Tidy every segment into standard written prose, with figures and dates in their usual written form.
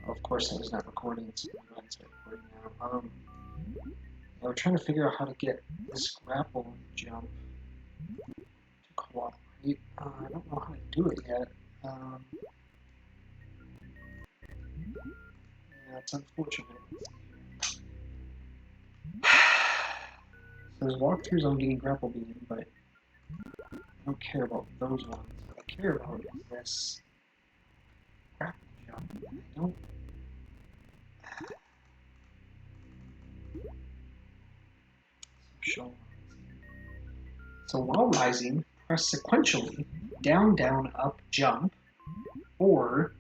Of course, I was not recording, so I'm going to start recording now. We're trying to figure out how to get this grapple jump to cooperate. I don't know how to do it yet. Yeah, it's unfortunate. So there's walkthroughs on getting grapple beam, but I don't care about those ones. What I care about is this grapple jump. I don't. So while rising, press sequentially down, down, up, jump, or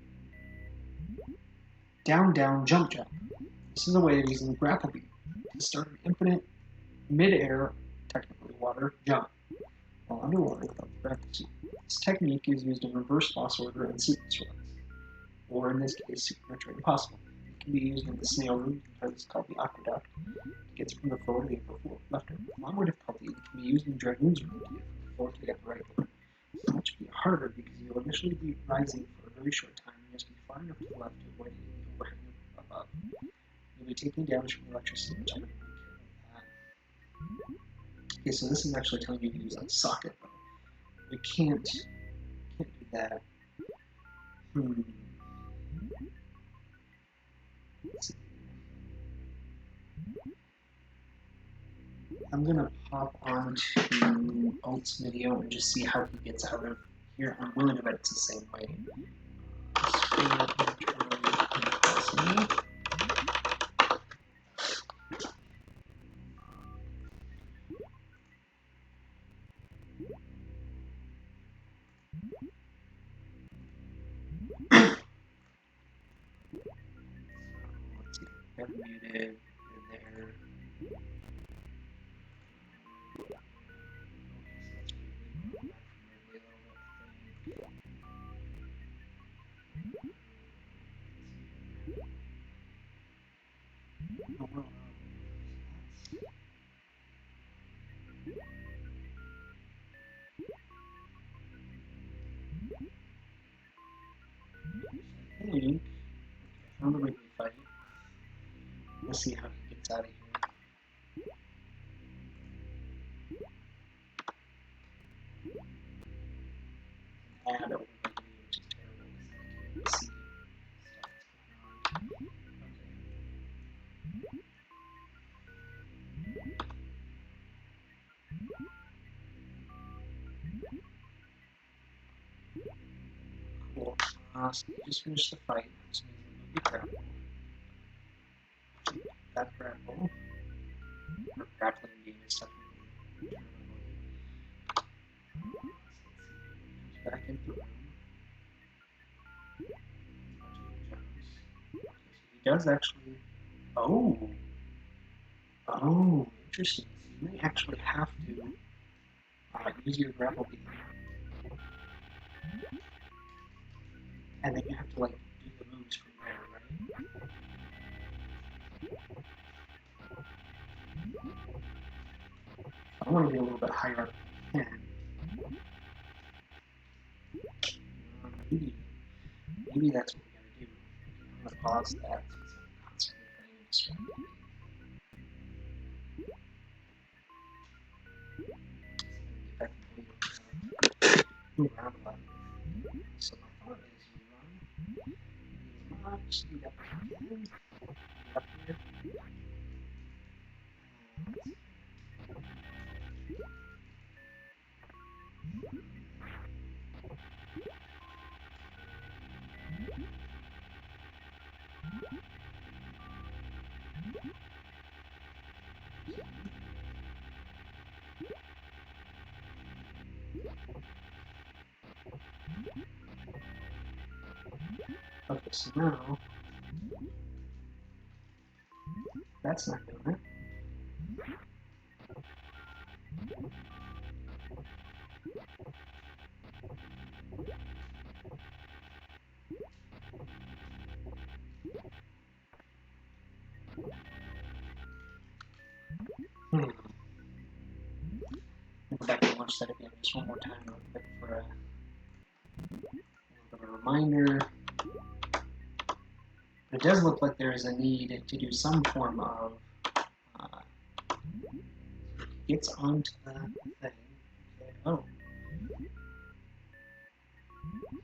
down, down, jump, jump. This is a way of using the grapple beam to start an infinite mid-air, technically water, jump while underwater without the grapple suit. This technique is used in reverse boss order and sequence runs, or in this case, Super Metroid Impossible. It can be used in the snail room because it's called the aqueduct. It gets from the forward to the upper floor. Left or longer difficulty, it can be used in Draygons room to get from the floor to the upper right floor. It's much harder because you'll initially be rising for a very short time. You must be far enough to the left to avoid hitting the overhang above. You'll be taking damage from electricity, which I don't really care about that. Okay, so this is actually telling you to use a socket, though. We can't do that. Let's see. I'm gonna pop onto Alt's video and just see how he gets out of here. I'm willing to bet it's the same way. Let's see, they're muted, they're there. Hey, found a Wrigley fight. Let's see how he gets out of here. Add over Wrigley, which is terrible because I can't see stuff that's going on. Cool. So we just finished the fight. I'm just going to move the grapple. That grapple. Or grappling game is technically. Back into the room. Okay, so he does actually. Oh! Oh, interesting. So you may actually have to use your grapple beam. And then you have to, like, do the moves from there, right? I want to be a little bit higher up than I can. Maybe that's what we gotta do. I'm gonna pause that since I'm constantly playing in this one. Move around a lot. So my thought is you run as much speed up as you can. Up here. Okay, so now that's not doing it. Go back and watch that again just one more time real quick for a reminder. It does look like there is a need to do some form of gets onto the thing. Okay. Oh,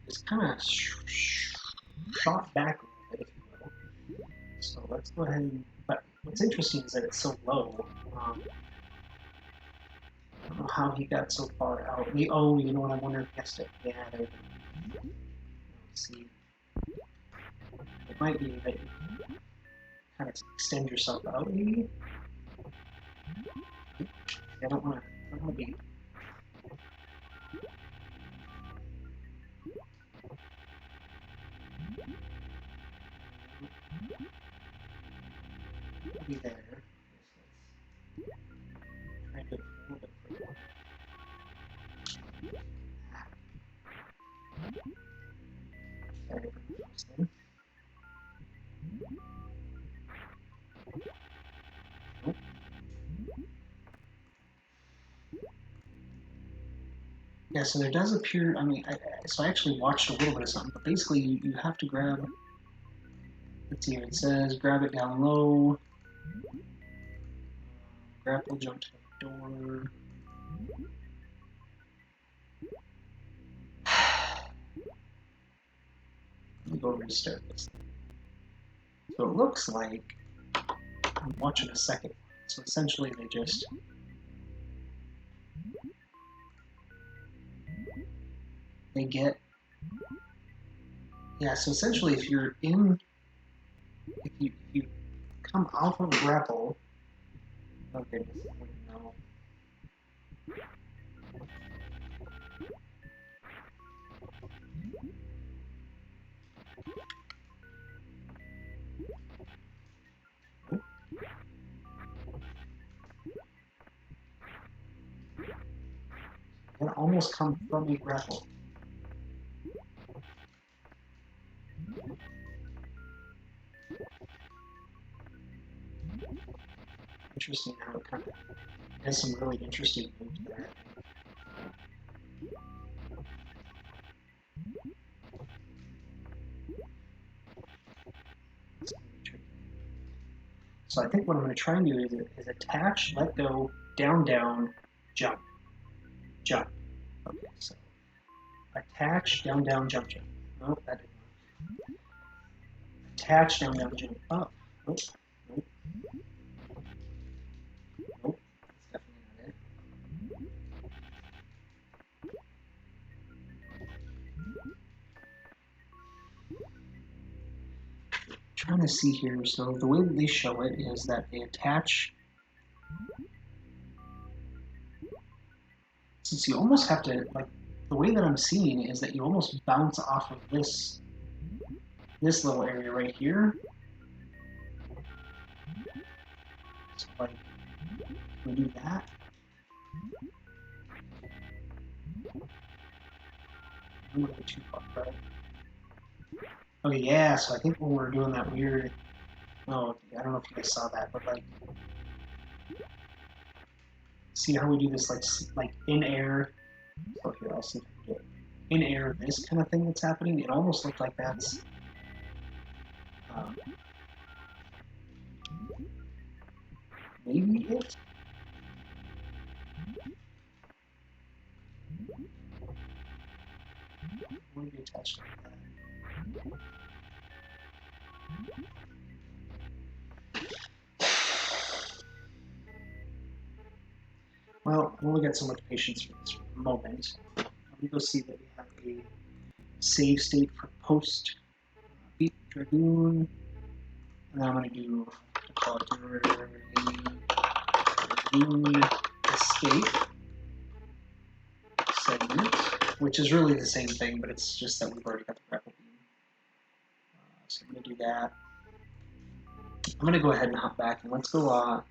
it's kind of shot back a little bit, if you will. So let's go ahead and. But what's interesting is that it's so low. I don't know how he got so far out. Oh, you know what? I wonder if he has to. Yeah, there. Let's see. It might be that you kind of extend yourself out, maybe. I don't want to be. Be there. Try to do it a little bit further. Sorry for the first thing. Nope. Yeah, so there does appear, I mean, so I actually watched a little bit of something, but basically you have to grab, let's see here, it says grab it down low, grapple, jump to the door. Let me go restart this thing. So it looks like I'm watching a second. So essentially they just get, yeah, so essentially if you come off of grapple, okay, no. It almost come from a grapple. Interesting how it kind of has some really interesting moves there. So I think what I'm going to try and do is attach, let go, down, down, jump, jump. Okay, so attach, down, down, jump, jump. Nope, that didn't work. Attach, down, down, jump, up. Nope, nope. Nope, that's definitely not it. Trying to see here, so the way that they show it is that they attach. Since you almost have to, like, the way that I'm seeing is that you almost bounce off of this little area right here. So, like, we do that. I'm gonna go too far, right? Okay, yeah, so I think when we're doing that weird, oh, I don't know if you guys saw that, but like, see how we do this like in air? So here, I'll see if I can get in air, this kind of thing that's happening. It almost looked like that's maybe it. Would be attached like that. Well, we only got so much patience for this moment. Let me go see that we have a save state for post beat Dragoon. And I'm going to do Dragoon escape segment, which is really the same thing, but it's just that we've already got the grapple beam. So I'm going to do that. I'm going to go ahead and hop back and let's go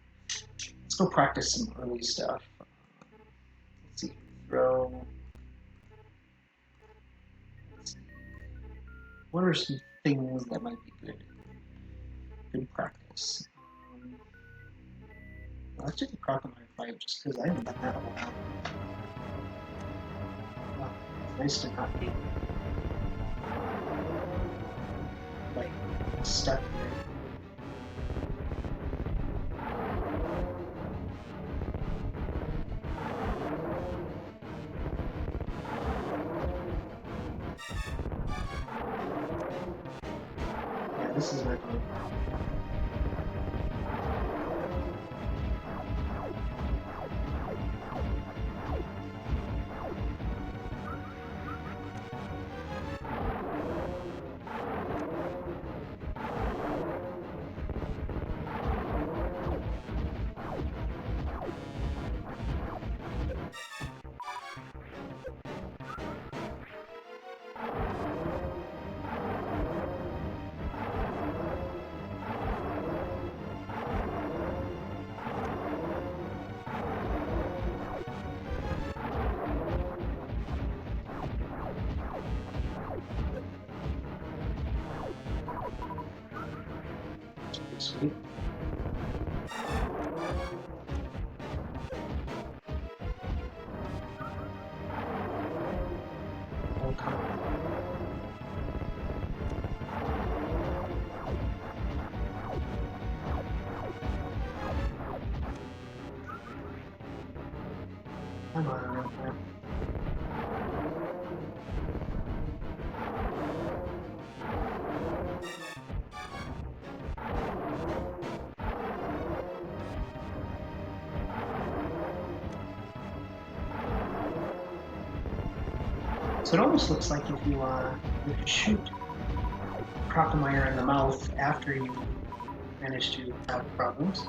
practice some early stuff. Let's see, throw. Let's see. What are some things that might be good practice? Let's do the crocomire fight just because I haven't done that in a while. Well, it's nice to not be. like stuck here. Yeah, this is not good. Sweet. Oh, come on. Come on. So it almost looks like if you shoot crocomire in the mouth after you manage to have problems.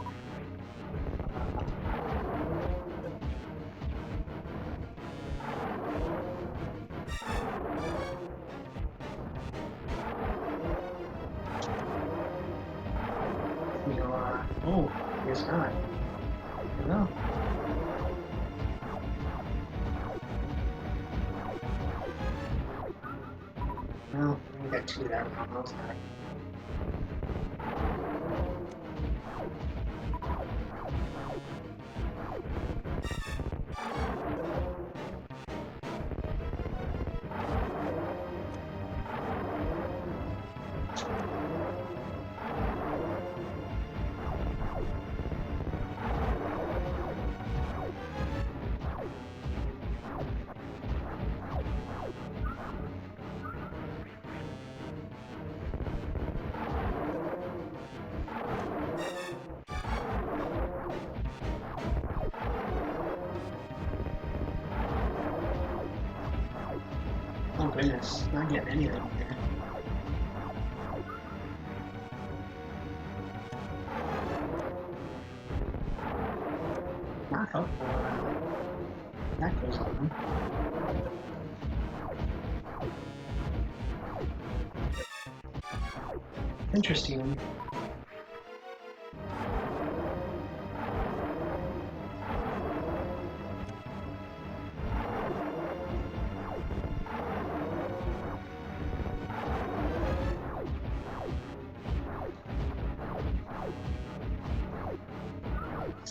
Oh, I guess not. I don't know. Well, we got two of that one. That was not. Oh goodness, not getting anything here. Not helpful. That goes on. Interesting.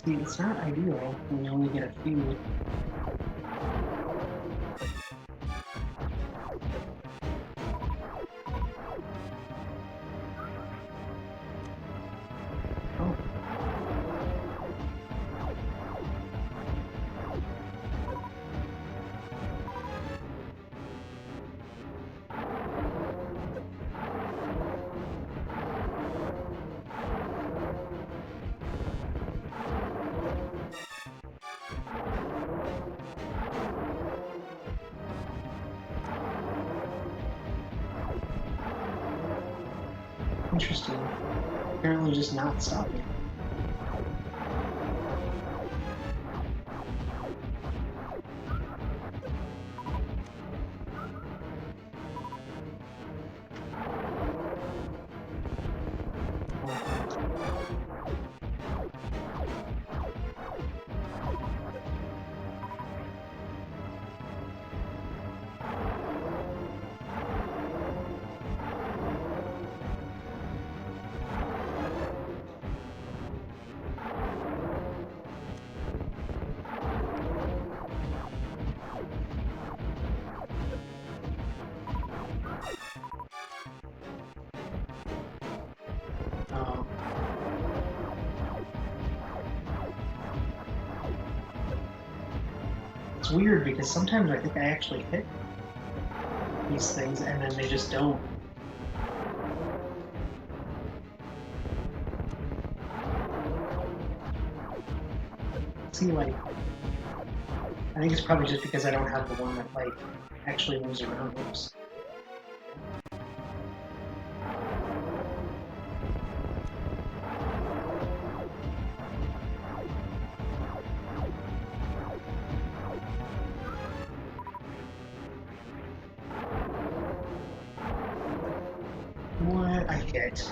See, it's not ideal when you only get a few. Oh. Interesting. Apparently just not stopping. It's weird because sometimes I think I actually hit these things and then they just don't. See, like, I think it's probably just because I don't have the one that, like, actually moves around. Oops. What? I hit.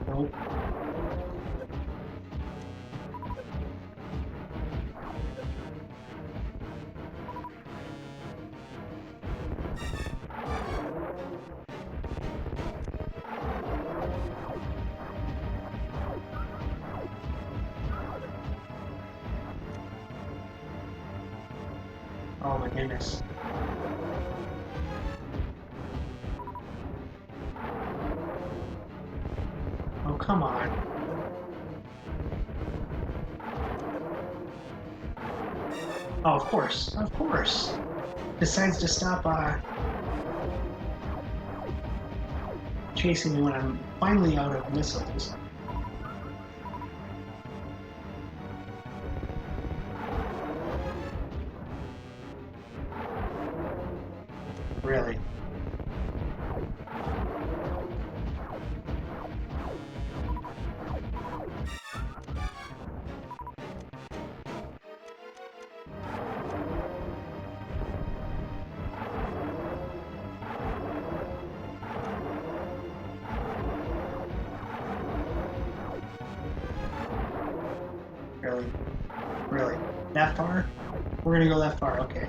Nope. Oh my goodness. Oh, come on. Oh, of course. Of course. Decides to stop chasing me when I'm finally out of missiles. Really. Really? Really? That far? We're gonna go that far, okay.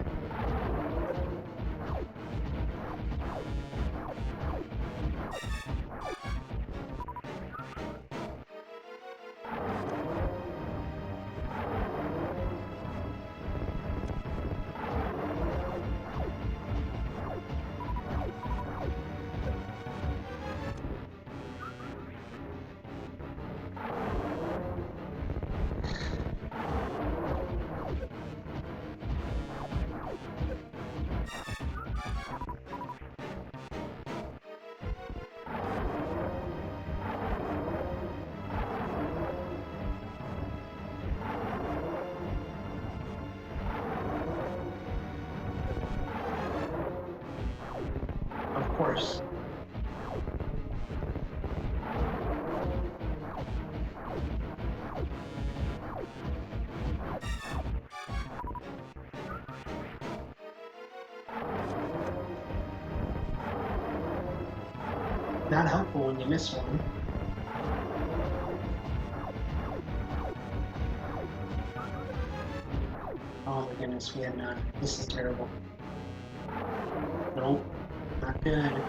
Of course. Not helpful when you miss one. Oh my goodness, we had none. This is terrible. Nope, not good.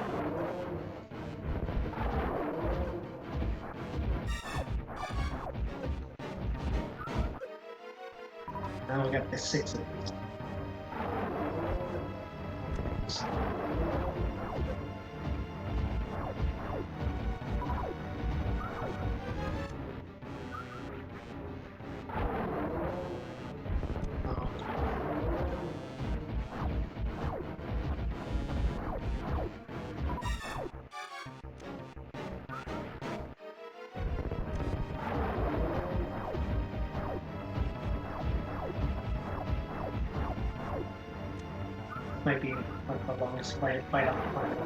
Now we got the 6 of these. Might be like the longest fight on the planet.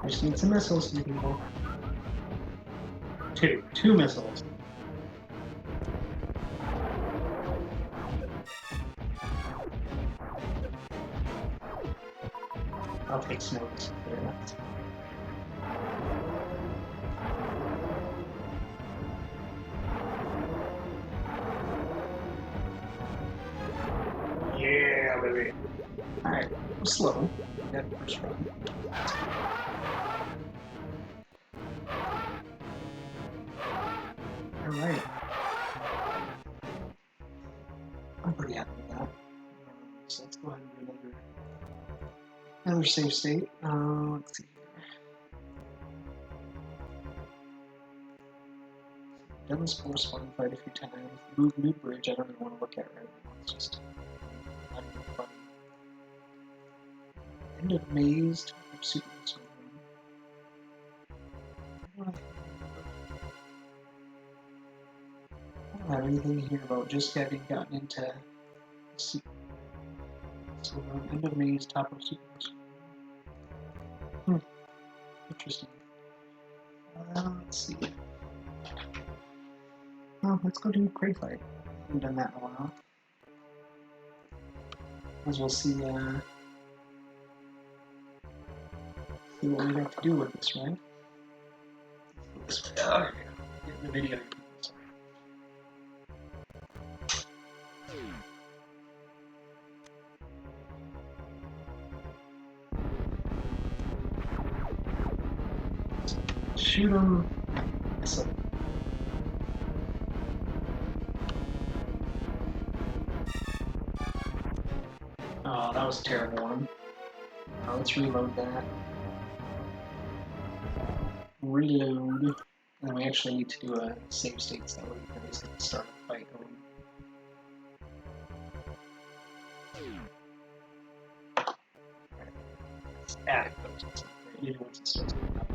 I just need some missiles, you people. Two missiles. I'll take smokes. Very nice. Yeah, baby. Alright, we're slow. We got the first run. Alright. I'm pretty happy with that. So let's go ahead and do another save state. Let's see here. Done this force fun fight a few times. Move new bridge, I don't even want to look at right now. It's just not even fun. End of maze, top of super I don't have anything here about just having gotten into so end of maze, top of super. Interesting. Let's see. Well, let's go do Crate Fight. I haven't done that in a while. As we'll see, see what we have to do with this, right? This way. Oh, yeah. Get the video. Shoot him. So. Oh, that was a terrible one. Let's reload that. Reload. And then we actually need to do a save state so that we can basically start the fight over. Let's add it once it starts going up.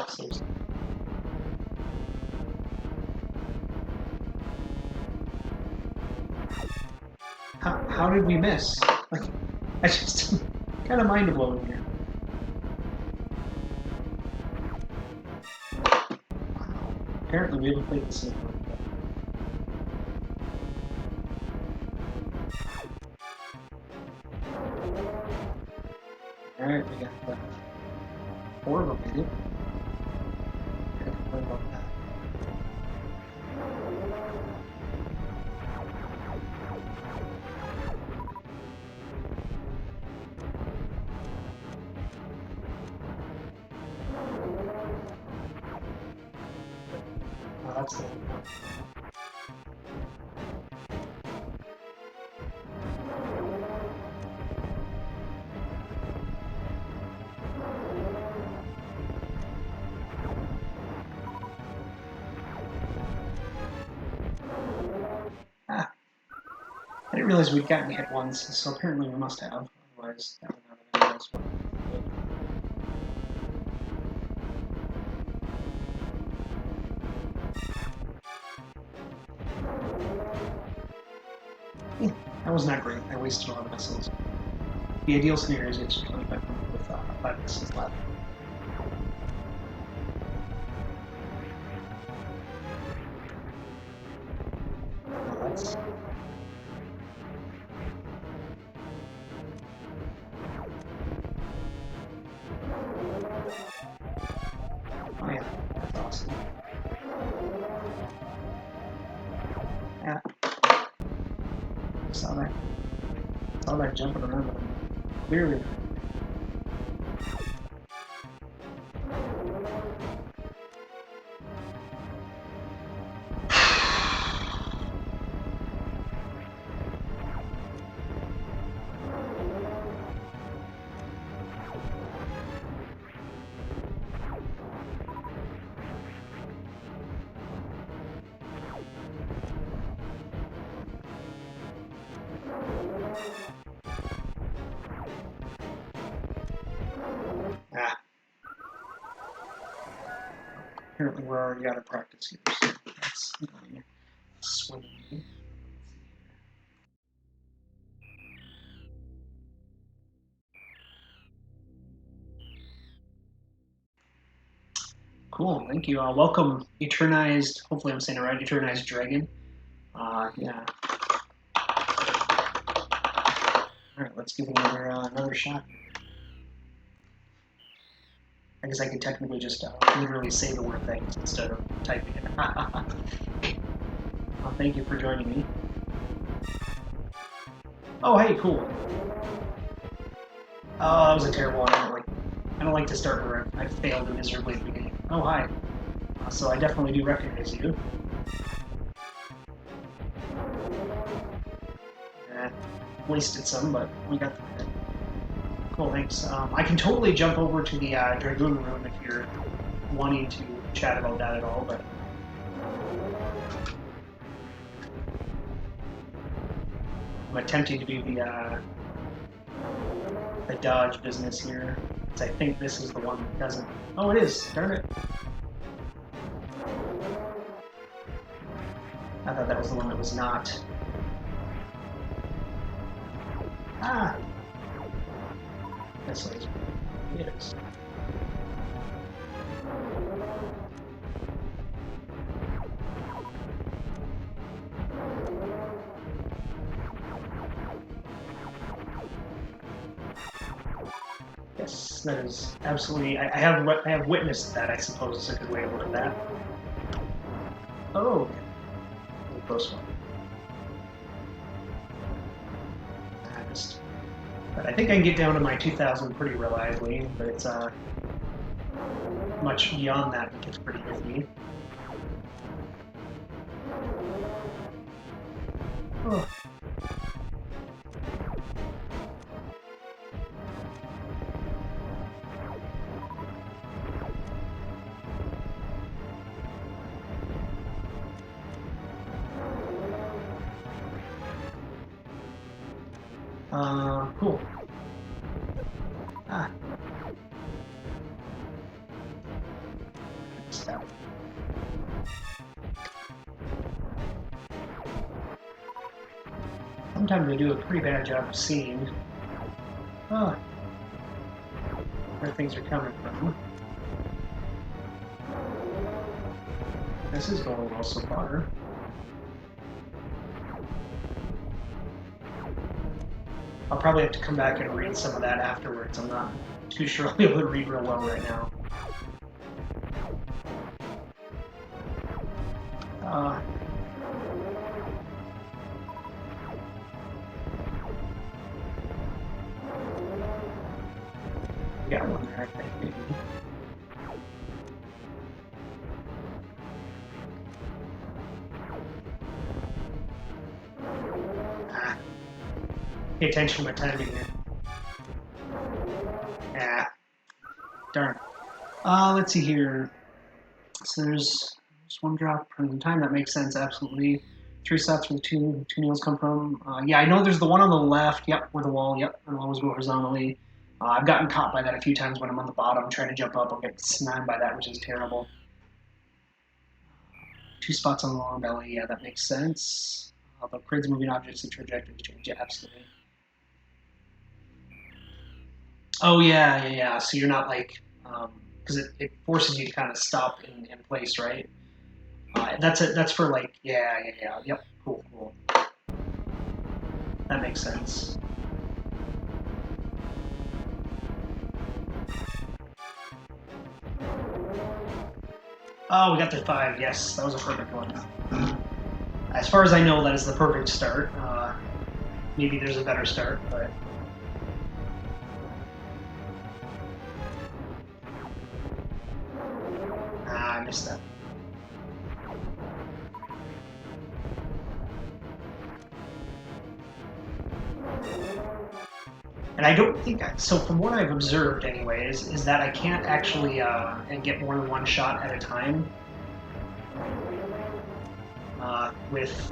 Save state. How did we miss? Like, I just kind of mind blowing here. Wow. Apparently, we haven't played this in a while. Alright, we got 4 of them in it. I gotta complain about that. Oh, that's the one. Ah, I didn't realize we'd gotten hit once, so apparently we must have. Otherwise, that would not have been this one. That was not great. I wasted a lot of missiles. The ideal scenario is get to 2500 with 5 missiles left. Well, that's... Oh yeah, that's awesome. Yeah. Saw that jumping around, but clearly. Apparently we're already out of practice here, so that's swinging. Cool, thank you. Welcome, Eternized, hopefully I'm saying it right, Eternized Dragon. Yeah. Alright, let's give it another shot. I guess I could technically just literally say the word things instead of typing it. Well, thank you for joining me. Oh, hey, cool. Oh, that was a terrible one. I don't like to start where I failed miserably at the beginning. Oh, hi. So I definitely do recognize you. Wasted some, but we got the hit. Cool, thanks. I can totally jump over to the Dragoon room if you're wanting to chat about that at all, but... I'm attempting to do the dodge business here, because I think this is the one that doesn't... Oh, it is! Darn it! I thought that was the one that was not. Ah! This is... It is. Yes, that is absolutely... I have witnessed that, I suppose is a good way to look at that. Oh, okay. A close one. But I think I can get down to my 2000 pretty reliably, but it's much beyond that, it gets pretty iffy. Oh. Cool. Ah. Stop. Sometimes they do a pretty bad job of seeing where things are coming from. This is going well so far. I'll probably have to come back and read some of that afterwards. I'm not too sure I'll be able to read real well right now. Yeah, one there, I think, maybe. Pay attention to my timing here. Darn. Let's see here. So there's one drop per time. That makes sense, absolutely. 3 slots where the two nails come from. Yeah, I know there's the one on the left. Yep, where the wall. Yep, and always go horizontally. I've gotten caught by that a few times when I'm on the bottom trying to jump up. I'll get snagged by that, which is terrible. 2 spots on the long belly. Yeah, that makes sense. The grids moving objects, the trajectory change. Yeah, absolutely. Oh, yeah. So you're not like, because it forces you to kind of stop in place, right? That's for like, yeah. Yep, cool. That makes sense. Oh, we got to 5. Yes, that was a perfect one. As far as I know, that is the perfect start. Maybe there's a better start, but... I missed that. And I don't think, so from what I've observed anyways, is that I can't actually and get more than one shot at a time with...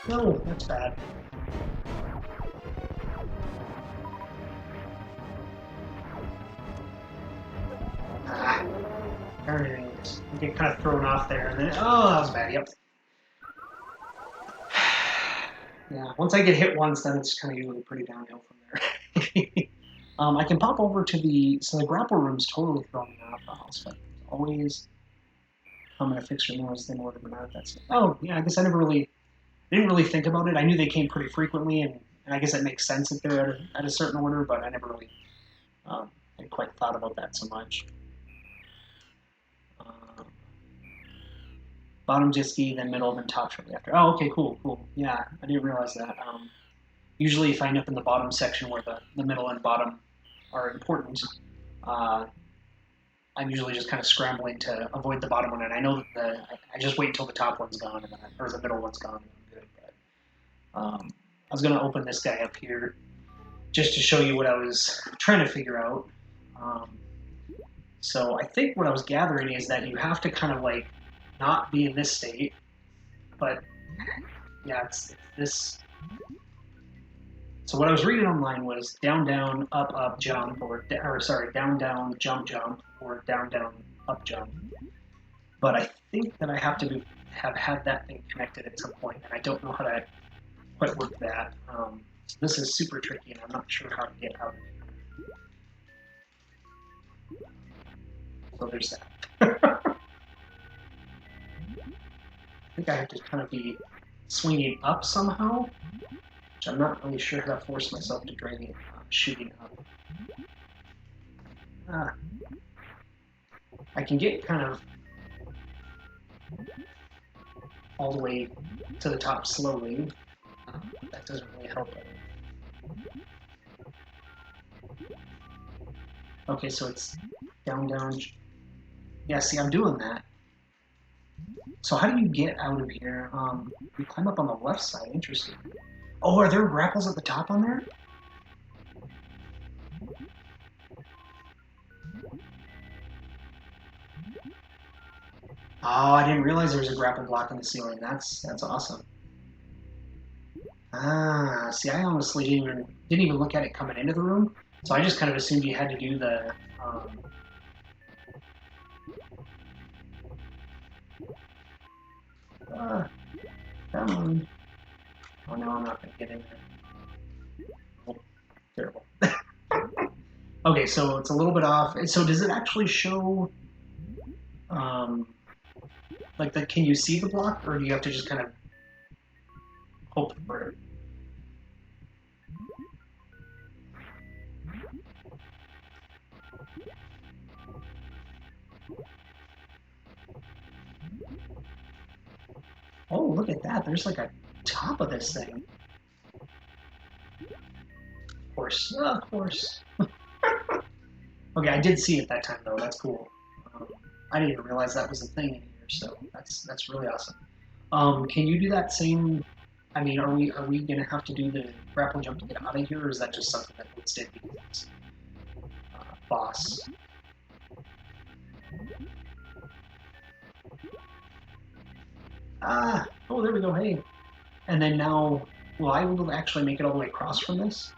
No, that's bad. Everything you get kind of thrown off there, and then oh, that was bad. Yep. Yeah. Once I get hit once, then it's kind of usually pretty downhill from there. I can pop over to the grapple room's totally throwing me off. So always, I'm gonna fix your nose in order to mount that. Oh yeah, I guess I didn't really think about it. I knew they came pretty frequently, and I guess that makes sense if they're at a certain order, but I never really hadn't quite thought about that so much. Bottom Jisky, then middle, then top shortly after. Oh, okay, cool. Yeah, I didn't realize that. Usually if I end up in the bottom section where the middle and bottom are important, I'm usually just kind of scrambling to avoid the bottom one, and I know that I just wait until the top one's gone, or the middle one's gone, and I'm good. But, I was going to open this guy up here just to show you what I was trying to figure out. So I think what I was gathering is that you have to kind of like not be in this state, but yeah, it's this. So what I was reading online was down, down, up, jump, or sorry, down, down, jump, or down, down, up, jump. But I think that I have to have had that thing connected at some point, and I don't know how to quite work that. So this is super tricky, and I'm not sure how to get out of it. So there's that. I think I have to kind of be swinging up somehow, which I'm not really sure how to force myself to drag it, shooting up. I can get kind of all the way to the top slowly. That doesn't really help it. Okay, so it's down, down. Yeah, see, I'm doing that. So how do you get out of here? You climb up on the left side. Interesting. Oh, are there grapples at the top on there? Oh, I didn't realize there was a grapple block in the ceiling. That's awesome. See, I honestly didn't even look at it coming into the room, so I just kind of assumed you had to do the. Come on. Oh no, I'm not gonna get in there. Oh, terrible. Okay, so it's a little bit off. So does it actually show, like can you see the block, or do you have to just kind of hope for it? Oh, look at that. There's like a top of this thing. Of course. Oh, of course. Okay, I did see it that time, though. That's cool. I didn't even realize that was a thing in here, so that's really awesome. Can you do that same... I mean, are we going to have to do the grapple jump to get out of here, or is that just something that Woods did because it's boss? Ah! Oh, there we go, hey. And then now, will I be able to actually make it all the way across from this?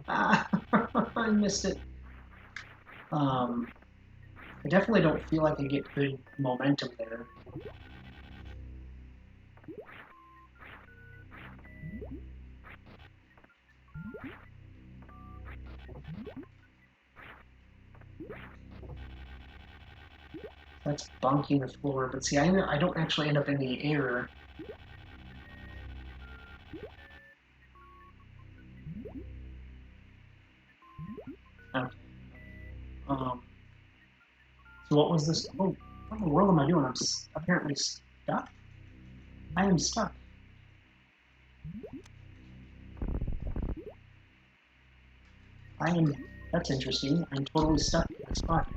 Ah! I missed it. I definitely don't feel like I get good momentum there. That's bonking the floor, but see, I don't actually end up in the air. Okay. So what was this? Oh, what in the world am I doing? I'm apparently stuck. I am stuck. That's interesting. I'm totally stuck in a spot.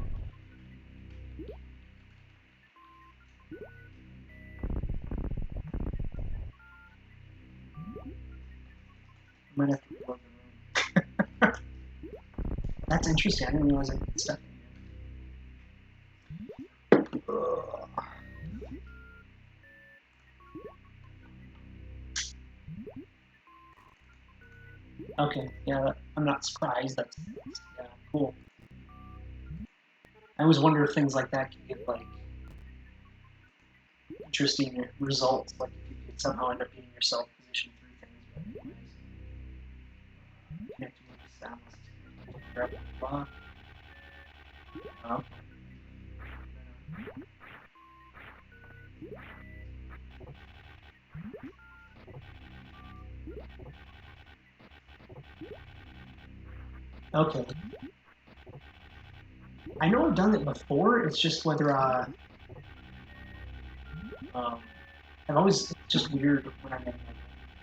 I might have to close the room. That's interesting. I didn't realize I got stuck. Okay, yeah, I'm not surprised. That's yeah, cool. I always wonder if things like that can get like interesting results, like if you could somehow end up getting yourself positioned through things. But connecting with the sounds, grab the block. Oh. Okay. I know I've done it before. It's just whether I've always it's just weird when I'm in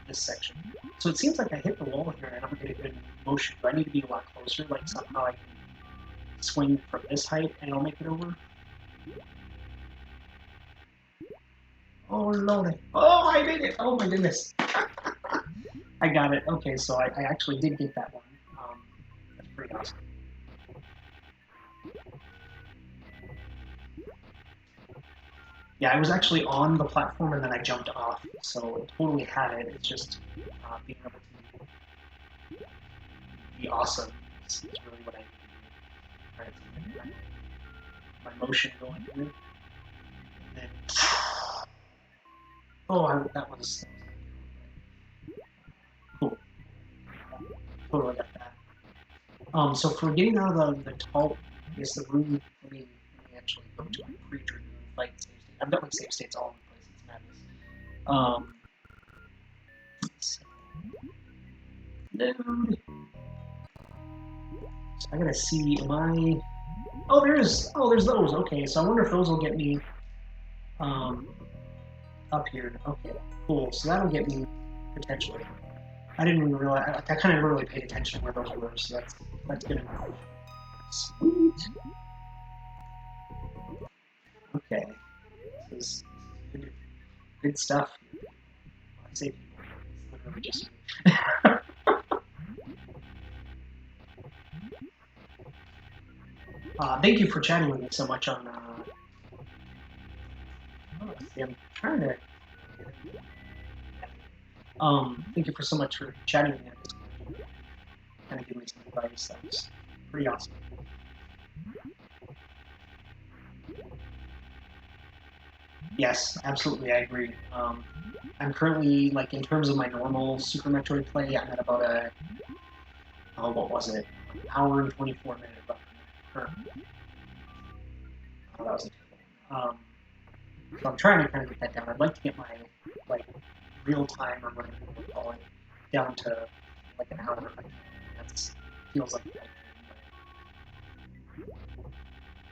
this section. So it seems like I hit the wall here and I don't get a good motion. Do I need to be a lot closer? Like somehow I can swing from this height and I'll make it over? Oh lordy! Oh, I made it! Oh my goodness! I got it. Okay, so I actually did get that one. That's pretty awesome. Yeah, I was actually on the platform and then I jumped off, so I totally had it. It's just being able to be awesome is really what I need to do. Right, so my motion going through, and then that was cool. Totally got that. So for getting out of the tall, I guess the room. Let me actually go to my pre-Dragon fight save state. I've got my save states all in place. It's madness. Load. So I gotta see. Am I? Oh, there's those. Okay, so I wonder if those will get me up here. Okay, cool. So that'll get me potentially. I didn't even realize. I kind of never really paid attention where those were, so that's good enough. Sweet. Okay. This is good stuff. I say people. It's literally just. Thank you for chatting with me so much on. See, I'm trying to. Thank you for so much for chatting with me. Kind of give me some advice. That was pretty awesome. Yes, absolutely, I agree. I'm currently, like, in terms of my normal Super Metroid play, I'm at about a, oh, what was it? Hour and 24-minute run. Oh, that was a terrible one. So I'm trying to kind of get that down. I'd like to get my, like, real time or whatever you want to call it down to like an hour. That feels like a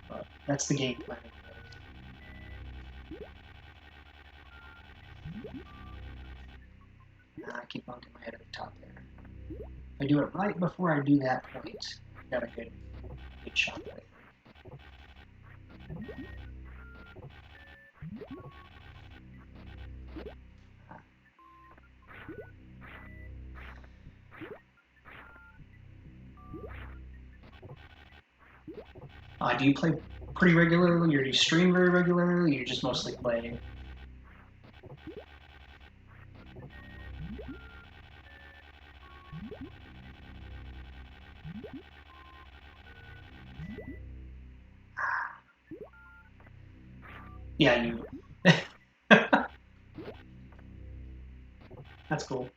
but that's the game plan. I keep bumping my head at the top there. If I do it right before I do that point, I got a good shot there. Do you play pretty regularly, or do you stream very regularly, or you just mostly play? Yeah, you. That's cool.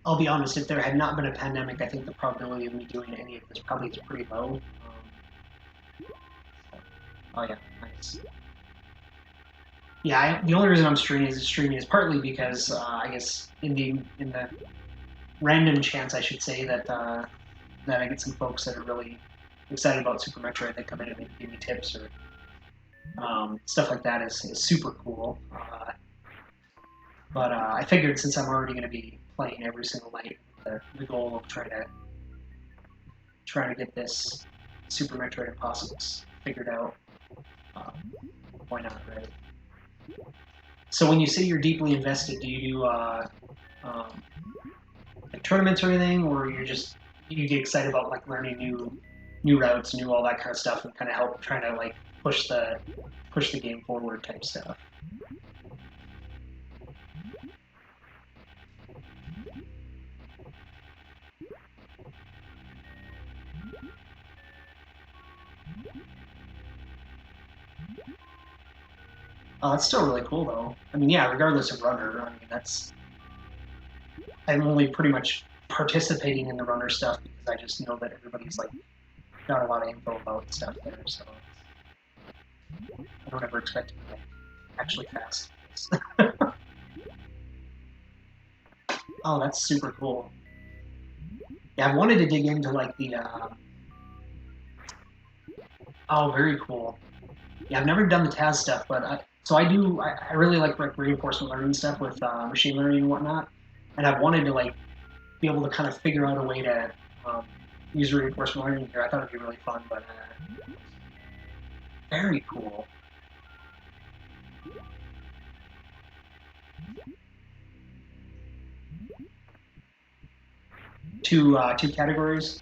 I'll be honest, if there had not been a pandemic, I think the probability of me doing any of this probably is pretty low. Oh yeah, nice. Yeah, the only reason I'm streaming is partly because I guess in the random chance I should say that that I get some folks that are really excited about Super Metroid that come in and maybe give me tips or stuff like that is super cool. But I figured since I'm already going to be playing every single night, the goal of trying to get this Super Metroid Impossibles figured out, why not, right? So when you say you're deeply invested, do you do like tournaments or anything, or you get excited about like learning new routes, new all that kind of stuff, and kind of help trying to like push the game forward type stuff? It's still really cool though. I mean, yeah, regardless of runner, I mean I'm only pretty much participating in the runner stuff because I just know that everybody's like got a lot of info about stuff there, so I don't ever expect to be like actually fast. Oh, that's super cool. Yeah, I wanted to dig into like the. Oh, very cool. Yeah, I've never done the Taz stuff, but so I do. I really like reinforcement learning stuff with machine learning and whatnot, and I've wanted to like be able to kind of figure out a way to use reinforcement learning here. I thought it'd be really fun, but very cool. Two categories.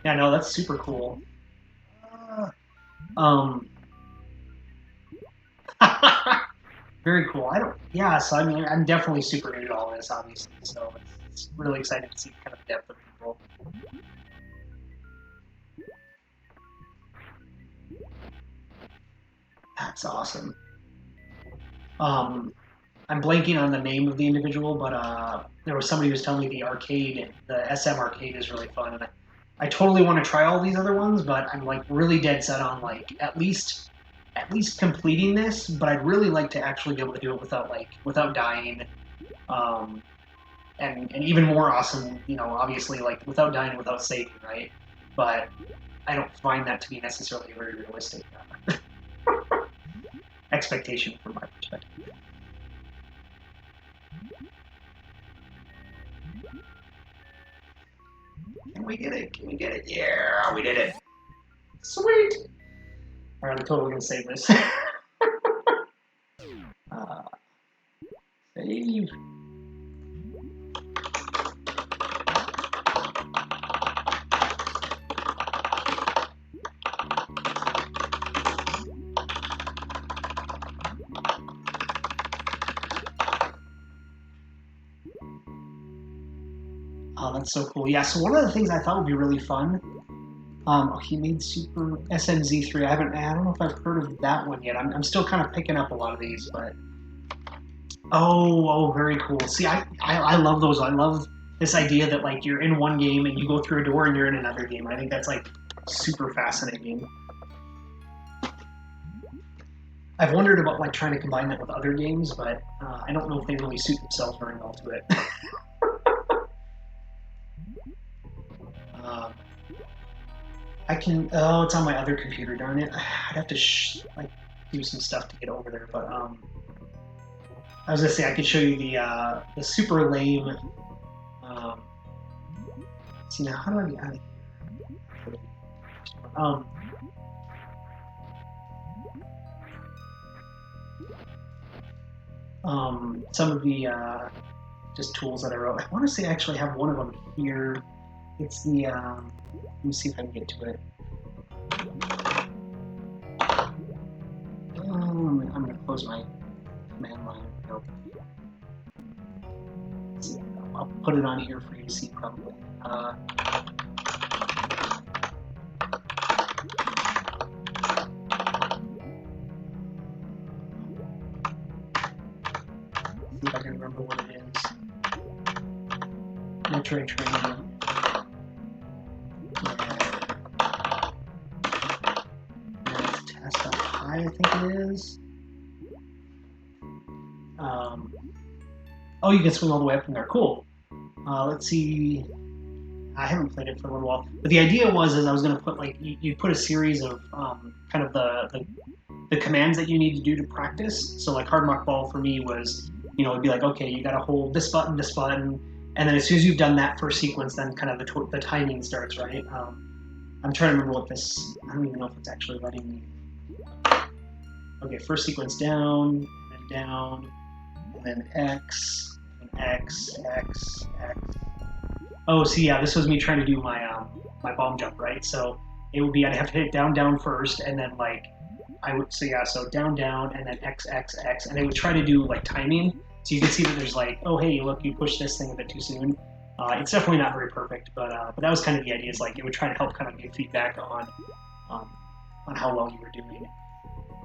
Yeah, no, that's super cool. Um, very cool. I don't. Yeah, so I mean, I'm definitely super new to all this, obviously. So it's really exciting to see kind of the depth of people. That's awesome. Um, I'm blanking on the name of the individual, but there was somebody who was telling me the SM arcade is really fun, and I totally want to try all these other ones, but I'm like really dead set on like at least completing this. But I'd really like to actually be able to do it without dying, um, and even more awesome, you know, obviously like without dying and without saving, right? But I don't find that to be necessarily a very realistic expectation from my perspective. we get it? Can we get it? Yeah, we did it. Sweet. All right, I'm totally gonna save this. Save. Oh, that's so cool. Yeah, so one of the things I thought would be really fun, he made Super SMZ3. I don't know if I've heard of that one yet. I'm still kind of picking up a lot of these, but oh, very cool. See, I love those. I love this idea that like you're in one game and you go through a door and you're in another game. I think that's like super fascinating. I've wondered about like trying to combine that with other games, but I don't know if they really suit themselves very well to it. I can. Oh, it's on my other computer. Darn it! I'd have to like do some stuff to get over there. But I was gonna say I could show you the super lame. See now, how do I get out of here? Some of the just tools that I wrote. I want to say I actually have one of them here. It's the. Let me see if I can get to it. I'm going to close my command line. Nope. I'll put it on here for you to see probably. See if I can remember what it is. Metroid training. I think it is. Oh, you can swing all the way up from there. Cool. Let's see. I haven't played it for a little while, but the idea was I was going to put like you put a series of kind of the commands that you need to do to practice. So like hard mock ball for me was it'd be like, okay, you got to hold this button, and then as soon as you've done that first sequence, then kind of the timing starts, right? I'm trying to remember what this. I don't even know if it's actually letting me. Okay, first sequence down, and then down, and then X, and X, X, X. Oh, see, yeah, this was me trying to do my my bomb jump, right? So it would be I'd have to hit down, down first, and then like so down, down, and then X, X, X, and it would try to do like timing. So you can see that there's like, oh hey, look, you pushed this thing a bit too soon. It's definitely not very perfect, but that was kind of the idea. Is like it would try to help kind of give feedback on how well you were doing.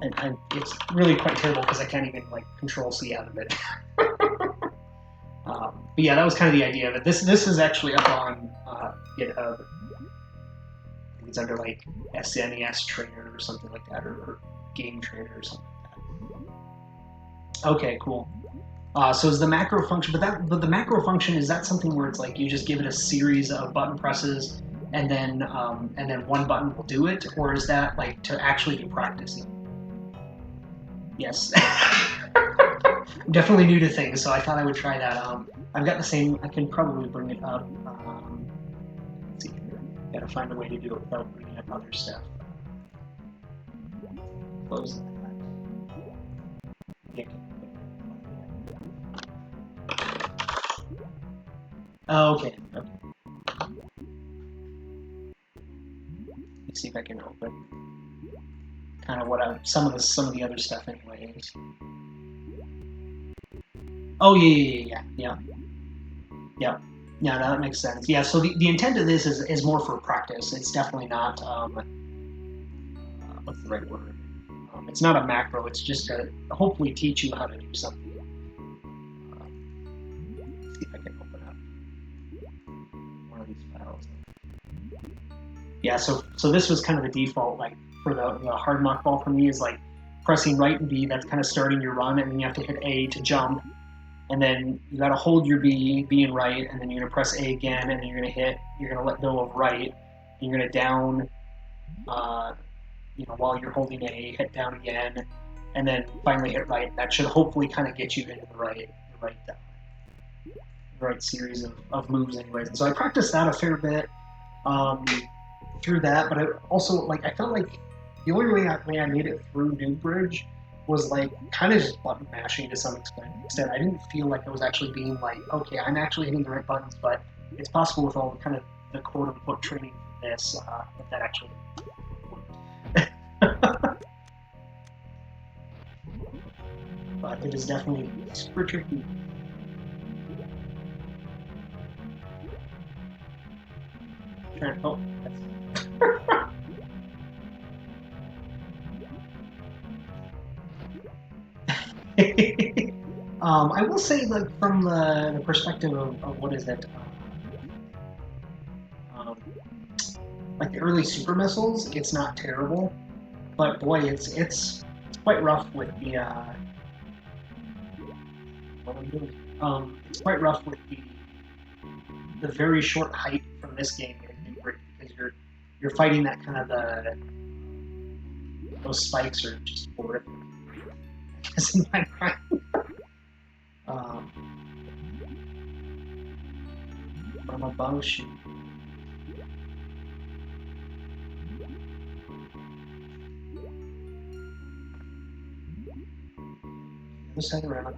And it's really quite terrible because I can't even like control C out of it. But yeah, that was kind of the idea of it. This is actually up on GitHub. I think it's under like SNES Trainer or something like that, or Game Trainer or something like that. Okay, cool. So is the macro function, but the macro function, is that something where it's like you just give it a series of button presses and then one button will do it, or is that like to actually do practicing? Yes. I'm definitely new to things, so I thought I would try that. I've got the same. I can probably bring it up. Let's see here. Gotta find a way to do it without bringing up other stuff. Close that. Yeah. Oh, okay. Okay. Let's see if I can open kind of what some of the other stuff, anyways. Oh yeah. Yeah, no, that makes sense. Yeah, so the intent of this is more for practice. It's definitely not what's the right word? It's not a macro. It's just to hopefully teach you how to do something. Let's see if I can open up one of these files. Yeah, so this was kind of the default, like for the hard mock ball for me is like pressing right and B. That's kind of starting your run, and then you have to hit A to jump. And then you got to hold your B and right, and then you're going to press A again, and then you're going to let go of right, and you're going to down, while you're holding A, hit down again, and then finally hit right. That should hopefully kind of get you into the right series of moves anyways. And so I practiced that a fair bit. through that. But I also like I felt like the only way I made it through New Bridge was like kind of just button mashing to some extent. I didn't feel like I was actually being like, okay, I'm actually hitting the right buttons, but it's possible with all the kind of the quote unquote training for this that actually worked. But it is definitely super tricky. Oh, I will say, like, from the perspective of what is it, like the early super missiles, it's not terrible, but boy, it's quite rough with the what am I doing? It's quite rough with the very short height from this game in Brick because you're fighting that kind of those spikes are just horrific. In my mind. From above shoot. This side around.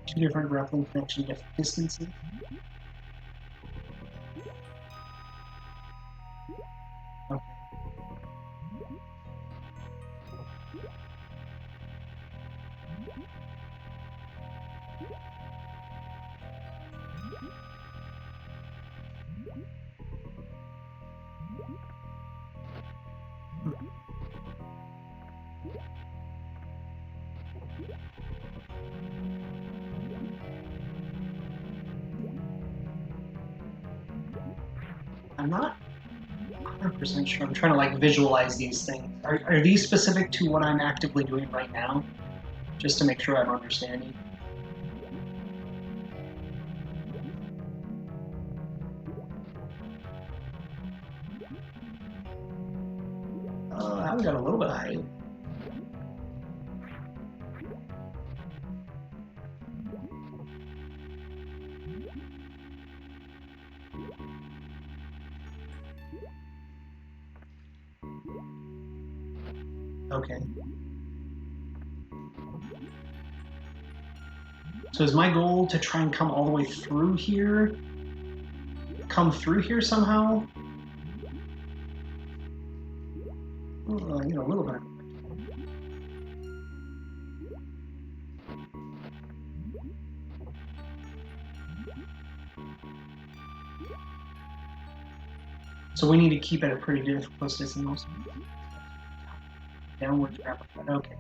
Two different grappling connection distances. Okay. I'm not 100% sure. I'm trying to like visualize these things. Are these specific to what I'm actively doing right now? Just to make sure I'm understanding. That one got a little bit high. Okay. So is my goal to try and come all the way through here? Come through here somehow? I need a little bit. So we need to keep at a pretty close distance. Downward grapple. Okay.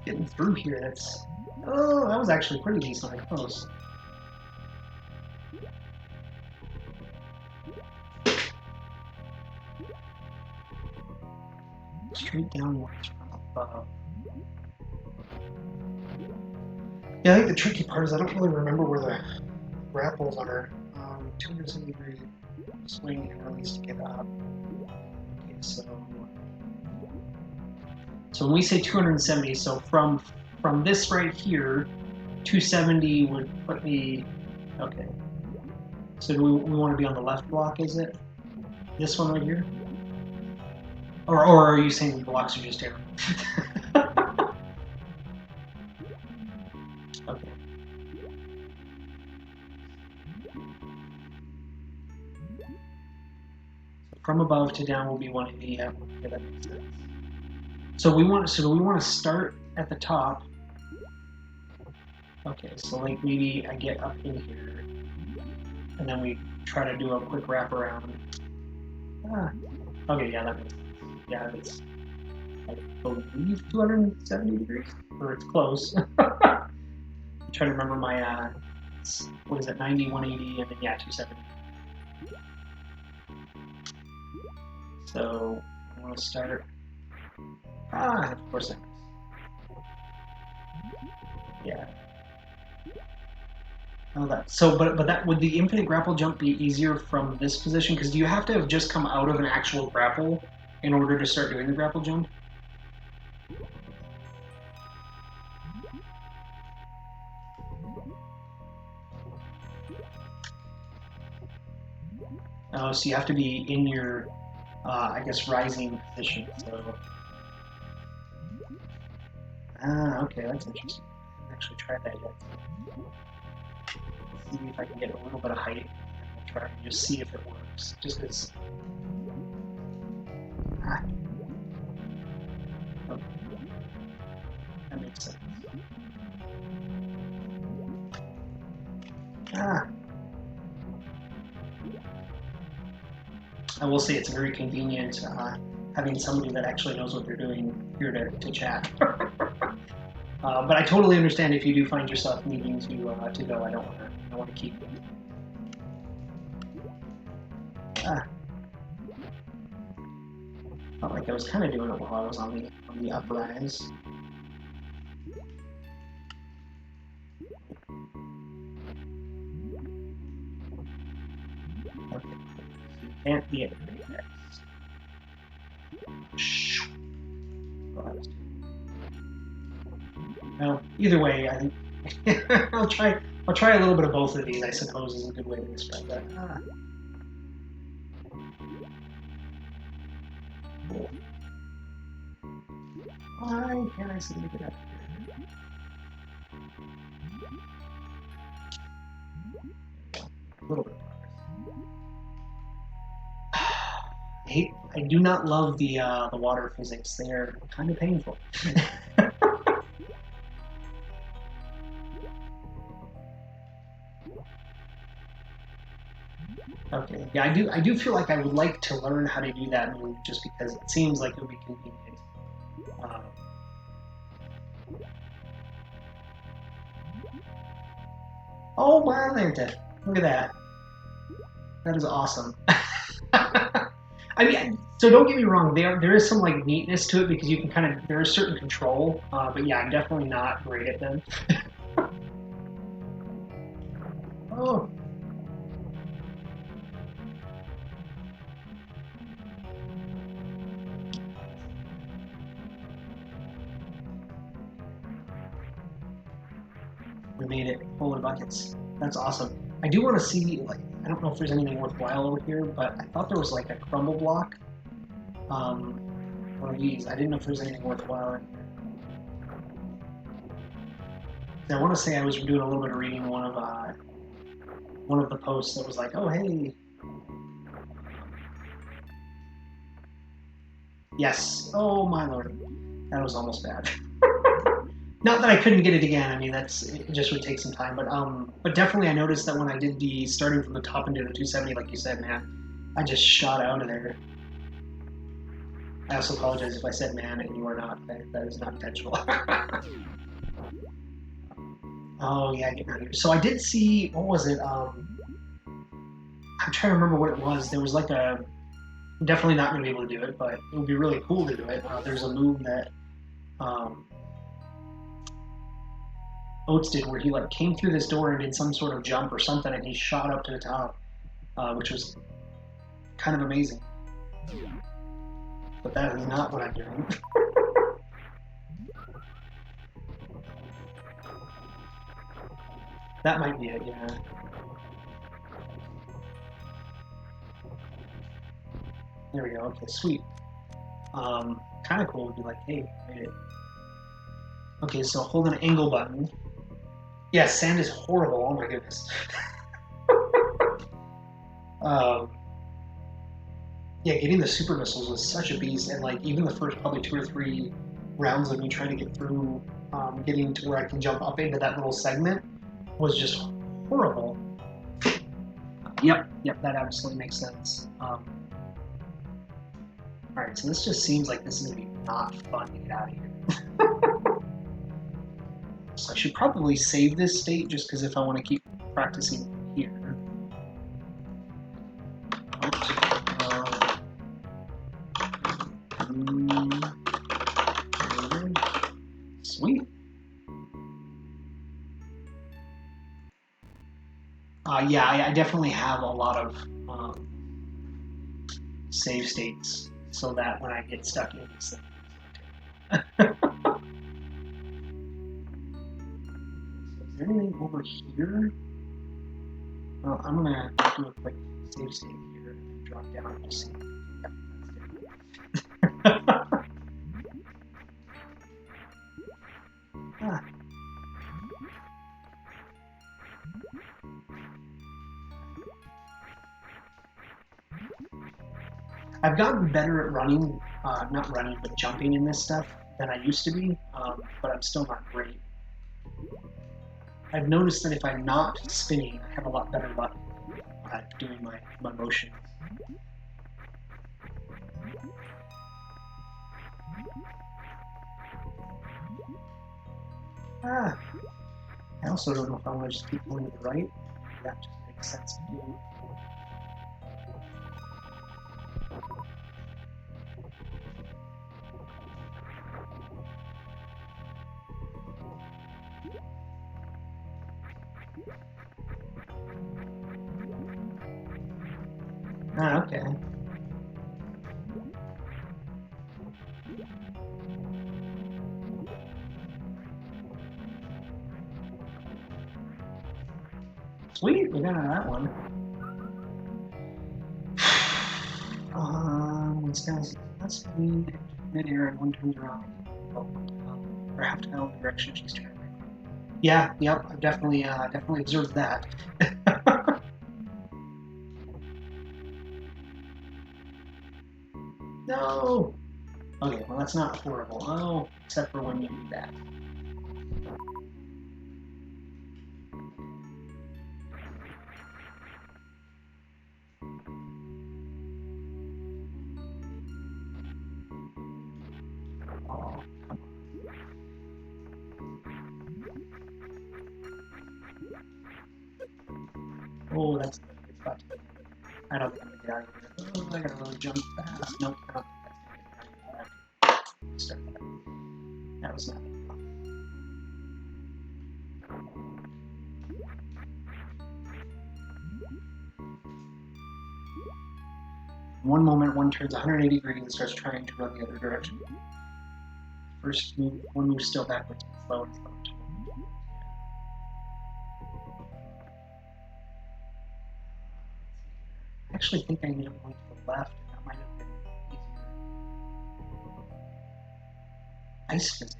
Getting through here, that's... Oh, that was actually pretty decently close. Straight downwards from above. Yeah, I think the tricky part is I don't really remember where the grapples are. 270 degree swing and release to get up. Okay, so when we say 270, so from this right here, 270 would put me. Okay. So do we want to be on the left block? Is it this one right here? Or are you saying the blocks are just here? Okay. From above to down will be 180. Yeah, that makes sense. So do we want to start at the top? Okay, so like maybe I get up in here, and then we try to do a quick wrap around. Ah. Okay, yeah, that makes sense. Yeah, it's, I believe, 270 degrees, or it's close. I'm trying to remember my, what is it, 90, 180, and then, yeah, 270. So, I'm going to start. Ah, of course I missed. Yeah. Oh, that. So, but that would the infinite grapple jump be easier from this position? Because do you have to have just come out of an actual grapple in order to start doing the grapple jump? Oh, so you have to be in your, I guess, rising position. So, okay, that's interesting. I haven't actually tried that yet. See if I can get a little bit of height. I'll try and just see if it works. Just because. Ah. Okay. That makes sense. Ah. I will say it's very convenient having somebody that actually knows what they're doing here to chat. But I totally understand if you do find yourself needing to go. I don't want to keep you. Ah. Felt like I was kind of doing it while I was on the uprise. Okay. So you can't be at the next. Well, either way, I think I'll try a little bit of both of these, I suppose, is a good way to describe that. Cool. Why can't I seem to get up here? A little bit of progress. I do not love the water physics. They are kind of painful. Okay, yeah, I do feel like I would like to learn how to do that move just because it seems like it would be convenient. Oh wow, there, look at that. That is awesome. I mean, so don't get me wrong. There is some like neatness to it because you can kind of there is certain control. But yeah, I'm definitely not great at them. Oh. We made it. Holy buckets. That's awesome. I do want to see, like, I don't know if there's anything worthwhile over here, but I thought there was like a crumble block. One of these. I didn't know if there's anything worthwhile in here. I want to say I was doing a little bit of reading one of the posts that was like, oh hey. Yes. Oh my lord. That was almost bad. Not that I couldn't get it again. I mean, it just would take some time. But definitely I noticed that when I did the starting from the top and did the 270, like you said, man, I just shot out of there. I also apologize if I said man and you are not. That is not intentional. Oh yeah, get out of here. So I did see, what was it? I'm trying to remember what it was. There was like I'm definitely not going to be able to do it, but it would be really cool to do it. There's a move that Oates did where he like came through this door and did some sort of jump or something, and he shot up to the top, which was kind of amazing. But that is not what I'm doing. That might be it, yeah. There we go. Okay, sweet. Kind of cool would be like, hey, made it. Okay, so hold an angle button. Yeah, sand is horrible. Oh my goodness. Yeah, getting the super missiles was such a beast, and like even the first probably 2 or 3 rounds of me trying to get through, getting to where I can jump up into that little segment was just horrible. Yep, that absolutely makes sense. Alright, so this just seems like this is going to be not fun to get out of here. So I should probably save this state just because if I want to keep practicing from here. Sweet. Yeah, I definitely have a lot of save states so that when I get stuck in this thing. Is there anything over here? Well, I'm gonna do a quick save state here and drop down and just see. Yep, that's good. Ah. I've gotten better at running, not running, but jumping in this stuff than I used to be, but I'm still not great. I've noticed that if I'm not spinning, I have a lot better luck at doing my motions. Ah, I also don't know if I want to just keep going to the right. That just makes sense to do. Ah, okay. Sweet, we got out of that one. This guy's let's be mid-air and one turns around. Or half to go in the direction she's turning. Yeah, yep, I've definitely observed that. No! Okay, well that's not horrible. Oh, except for when you do that. Oh, come on. Oh, that's a good spot. I don't think I'm gonna get out of here. Oh, I gotta really jump fast. Nope, I don't think that's gonna get me out of here. Start that. That was not enough. One moment, one turns 180 degrees and starts trying to run the other direction. First move, one move still backwards, slow and slow. I actually think I need to point to the left, and that might have been easier. Ice physics.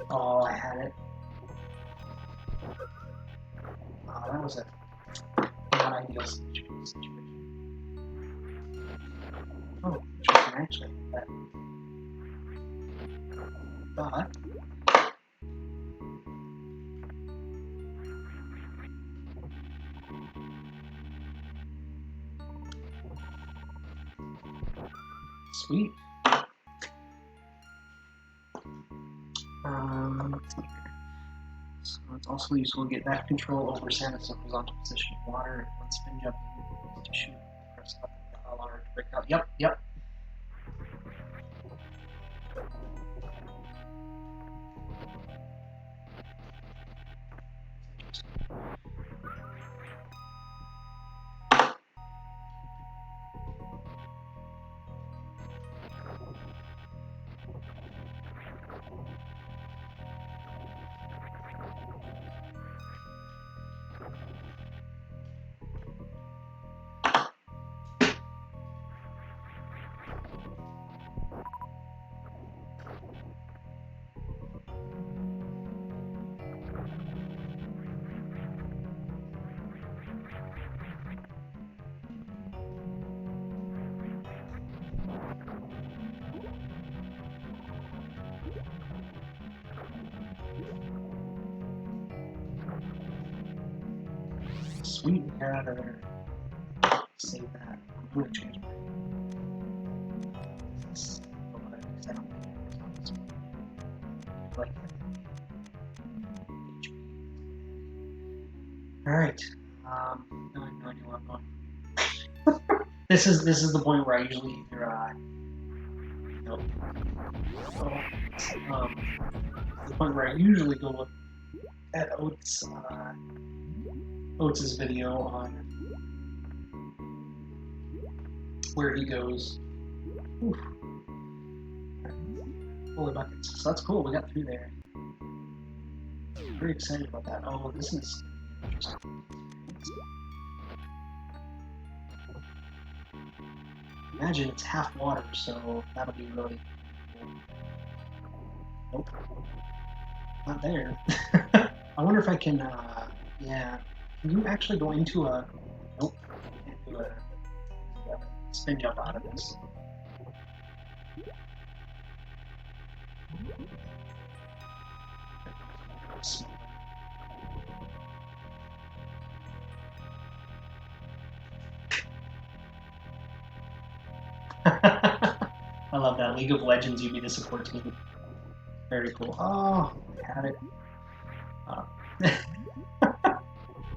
Oh, I had it. Oh, that was a not ideal situation. Oh, interesting, actually. But sweet. Let's see here. So it's also useful to get back control over sand as a horizontal position in water. When spin jumping to shoot, press up the allow to break out. Yep. Sweet, we got out of there. Save that. I'm going to change my. Like all right. No, I have no idea where I'm going. This is the point where I usually either nope. The point where I usually go look at Oats's video on where he goes. Oof. Holy buckets. So that's cool. We got through there. Very excited about that. Oh, this is interesting. Imagine it's half water, so that'll be really cool. Nope. Not there. I wonder if I can, yeah. Can you actually go into a... Nope. Can't do a spin jump out of this. I love that. League of Legends, you be the support team. Very cool. Oh, I had it.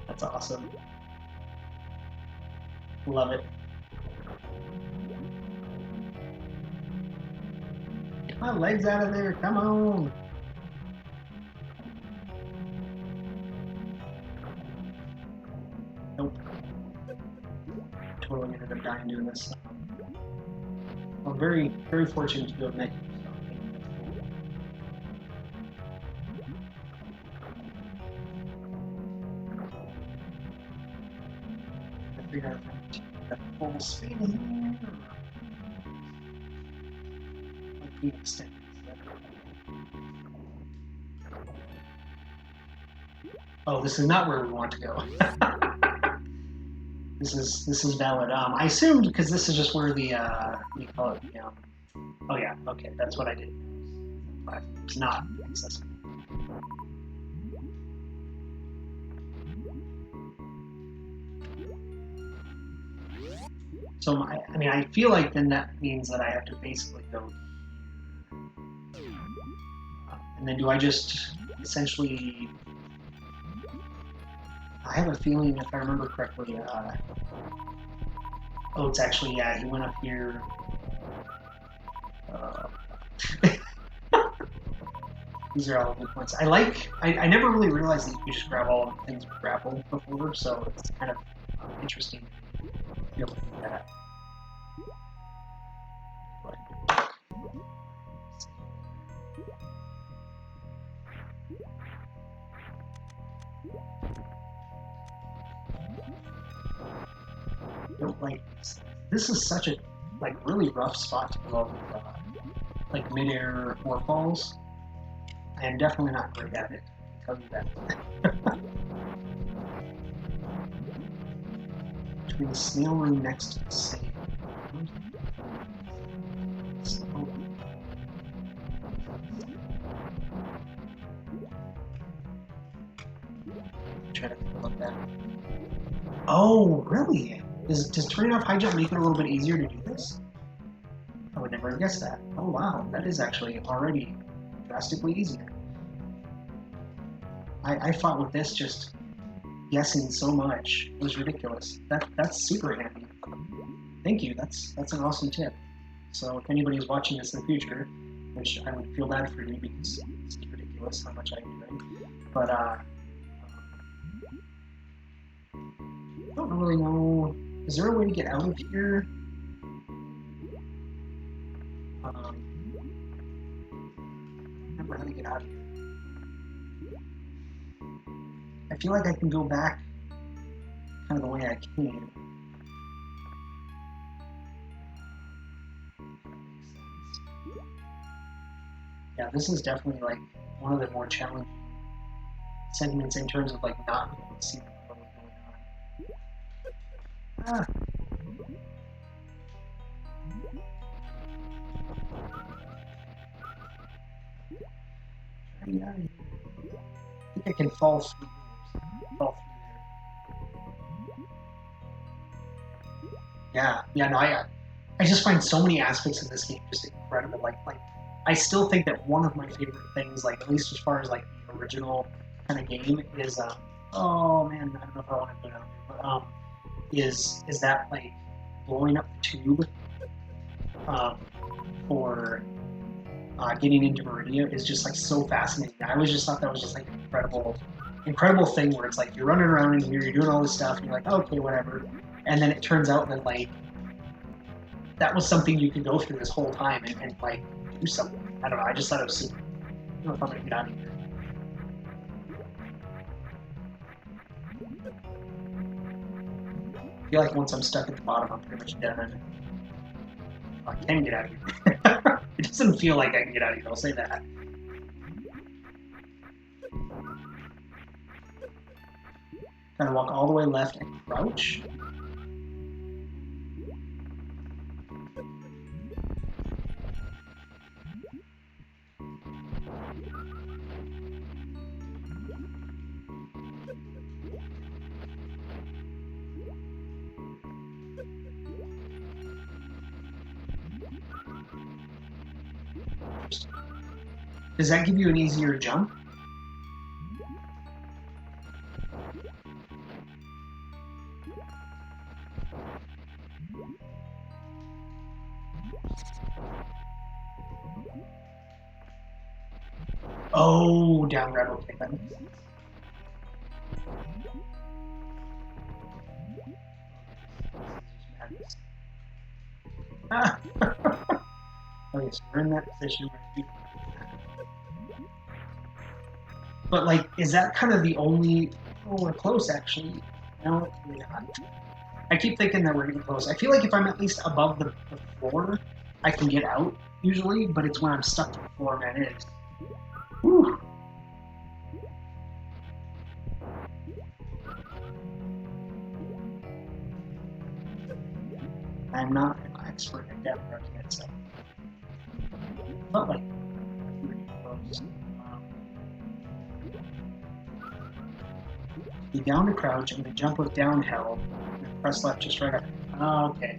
That's awesome. Love it. Get my legs out of there. Come on. Nope. Totally ended up dying doing this. I'm very, very fortunate to be able to make it. I figured out that full speed here. Like being extended. Oh, this is not where we want to go. This is valid. I assumed because this is just where the you call it. Oh yeah, okay, that's what I did. It's not accessible. So I mean, I feel like then that means that I have to basically go here, and then do I just essentially? I have a feeling, if I remember correctly, Oates actually, yeah, he went up here. These are all good points. I never really realized that you could just grab all of the things with grapple before, so it's kind of interesting to be able to do that. Don't like this is such a really rough spot to go out with mid-air waterfalls. I am definitely not great at it. I can tell you that. Between the snail room next to the save. Try to fill up that. Oh, really? Does turning off high jump make it a little bit easier to do this? I would never have guessed that. Oh wow, that is actually already drastically easier. I fought with this just guessing so much. It was ridiculous. That's super handy. Thank you. That's an awesome tip. So if anybody's watching this in the future, which I would feel bad for you because it's ridiculous how much I'm doing, but I don't really know. Is there a way to get out of here? I remember how to get out of here. I feel like I can go back kind of the way I came. Yeah, this is definitely like one of the more challenging segments in terms of like not being able to see what was going on. Ah. I think I can fall through there. Yeah. No, I just find so many aspects of this game just incredible. Like I still think that one of my favorite things, like at least as far as like the original kind of game, is oh man, I don't know if I want to go down there, but is that like blowing up the tube um, for getting into Meridia is just like so fascinating. I always just thought that was just like an incredible thing where it's like you're running around in here, you're doing all this stuff, and you're like, okay, whatever, and then it turns out that like that was something you could go through this whole time and like do something. I don't know. I just thought it was super. I don't know if I'm gonna get out of here. I feel like once I'm stuck at the bottom, I'm pretty much done. I can get out of here. It doesn't feel like I can get out of here. I'll say that. Gotta walk all the way left and crouch. Does that give you an easier jump? Oh, down red, okay then. Ah. Okay, so we're in that position. But like, is that kind of the only? Oh, we're close actually. No, we're not. I keep thinking that we're getting close. I feel like if I'm at least above the floor, I can get out usually. But it's when I'm stuck to the floor, man. It is. Whew. I'm not an expert at depth rush yet, so. But like, pretty close. Be down to crouch and then jump with down held and press left just right up. Oh, okay.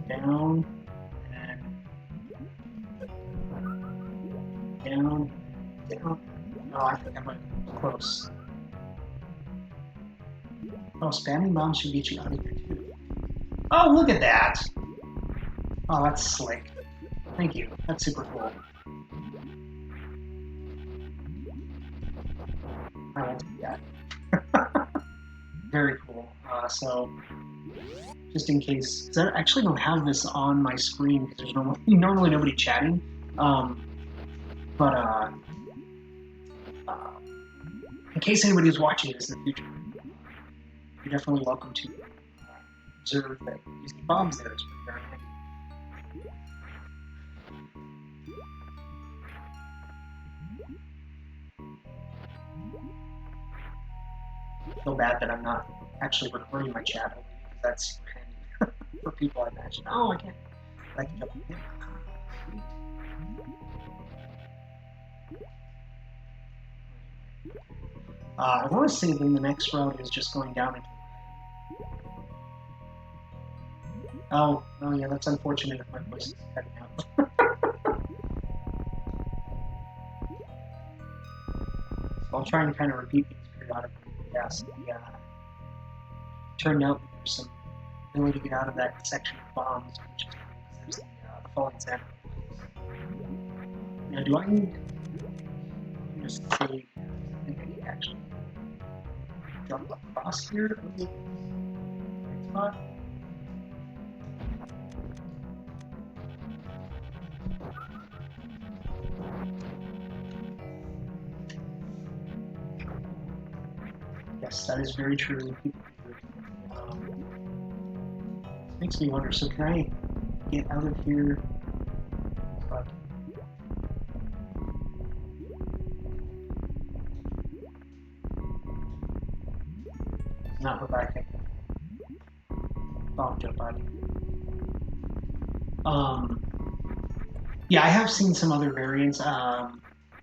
Down and down. Oh, I think I might be close. Oh, spamming bombs should get you out of here too. Oh, look at that! Oh, that's slick. Thank you. That's super cool. I won't do that. Very cool. So, just in case, because I actually don't have this on my screen because there's normally nobody chatting. But in case anybody's watching this in the future, you're definitely welcome to observe that using bombs there is very handy. Feel bad that I'm not actually recording my chat because that's super handy for people I imagine. Oh, I can't. I can jump in. I want to say then the next road is just going down into. Oh yeah, that's unfortunate if my voice is cutting out. So I'll try and kind of repeat these periodically. Yes, yeah. Turned out that there's some ability to get out of that section of bombs, which is because there's the falling sand. Now, do I need? I'm just say, I think I need to actually jump across here to the spot. Yes, that is very true. Makes me wonder, so can I get out of here? But not go back. I'll jump out of here. Yeah, I have seen some other variants. I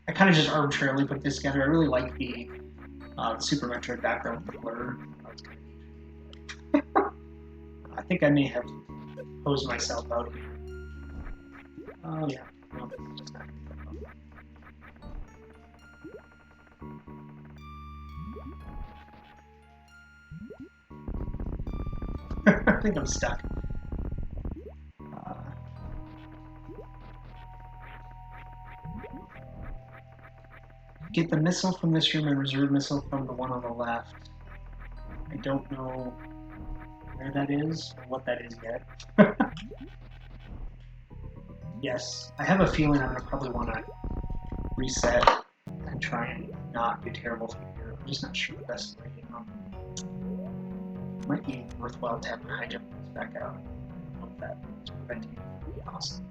kind of just arbitrarily put this together. I really like the Super Metroid background with the blur. think I may have posed myself out here. Oh yeah. No, it's just not. I think I'm stuck. Get the missile from this room and reserve missile from the one on the left. I don't know where that is or what that is yet. Yes, I have a feeling I'm going to probably want to reset and try and not do terrible from here. I'm just not sure the best way. It might be worthwhile to have my high jump back out. I don't know if that is preventing it from being awesome.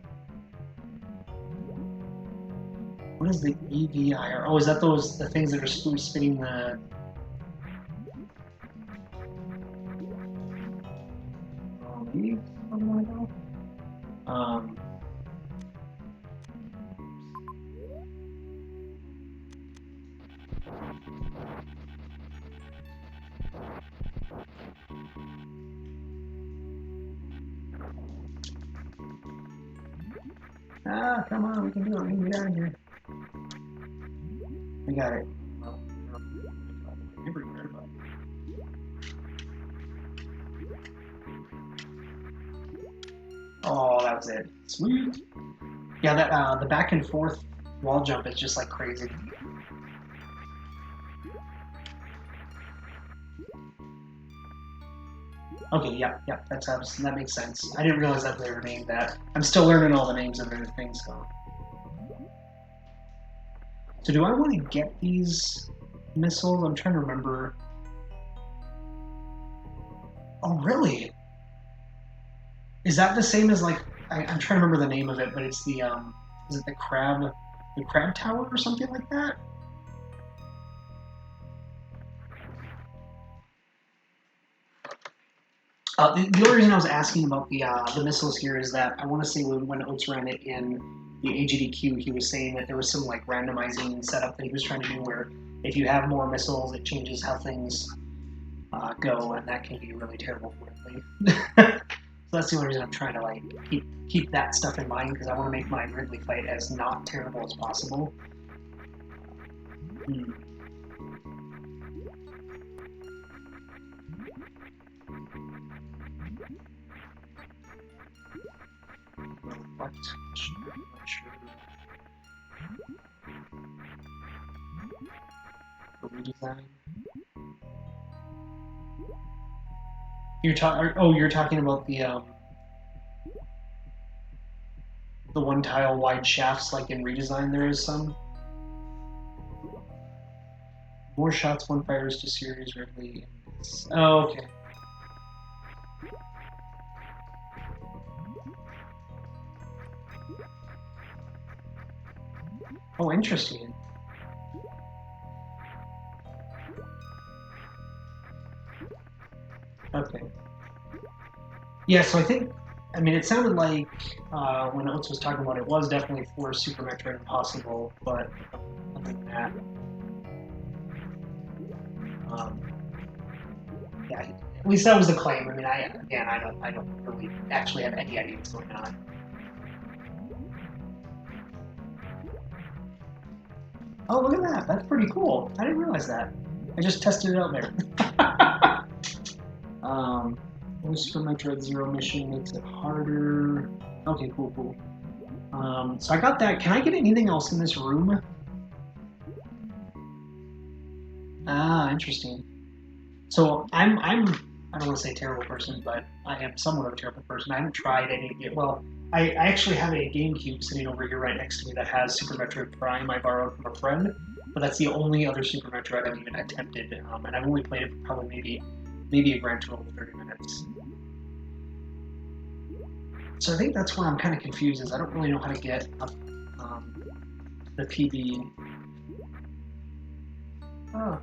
What is the EVIR? Oh, is that the things that are spinning the... Oh, maybe something like that? Ah, come on, we can do it. We can get out of here. We got it. Well, everywhere, but... Oh, that was it. Sweet. Yeah, that the back and forth wall jump is just like crazy. Okay, yeah, that makes sense. I didn't realize that they were named that. I'm still learning all the names of their things, so. So do I want to get these missiles? I'm trying to remember. Oh, really? Is that the same as like, I'm trying to remember the name of it, but it's the, is it the crab tower or something like that? The only reason I was asking about the missiles here is that I want to say when Oates ran it in the AGDQ, he was saying that there was some like randomizing setup that he was trying to do where if you have more missiles, it changes how things go, and that can be really terrible quickly. So that's the only reason I'm trying to like keep that stuff in mind, because I want to make my Ridley fight as not terrible as possible. What? Not sure. The redesign. You're talking about the one tile wide shafts, like in redesign. There is some more shots one fires to series Ridley. Oh, okay. Oh, interesting. Okay. Yeah, so I mean, it sounded like when Oates was talking about it, was definitely for Super Metroid Impossible, but other than that, yeah, at least that was the claim. I mean, I don't really actually have any idea what's going on. Oh, look at that! That's pretty cool. I didn't realize that. I just tested it out there. Super Metroid Zero mission makes it harder. Okay, cool. So I got that. Can I get anything else in this room? Ah, interesting. So I don't want to say terrible person, but I am somewhat of a terrible person. I haven't tried any. Well, I actually have a GameCube sitting over here right next to me that has Super Metroid Prime I borrowed from a friend, but that's the only other Super Metroid I've even attempted, and I've only played it for probably maybe a grand total of 30 minutes. So I think that's where I'm kind of confused, is I don't really know how to get up the PB. Oh.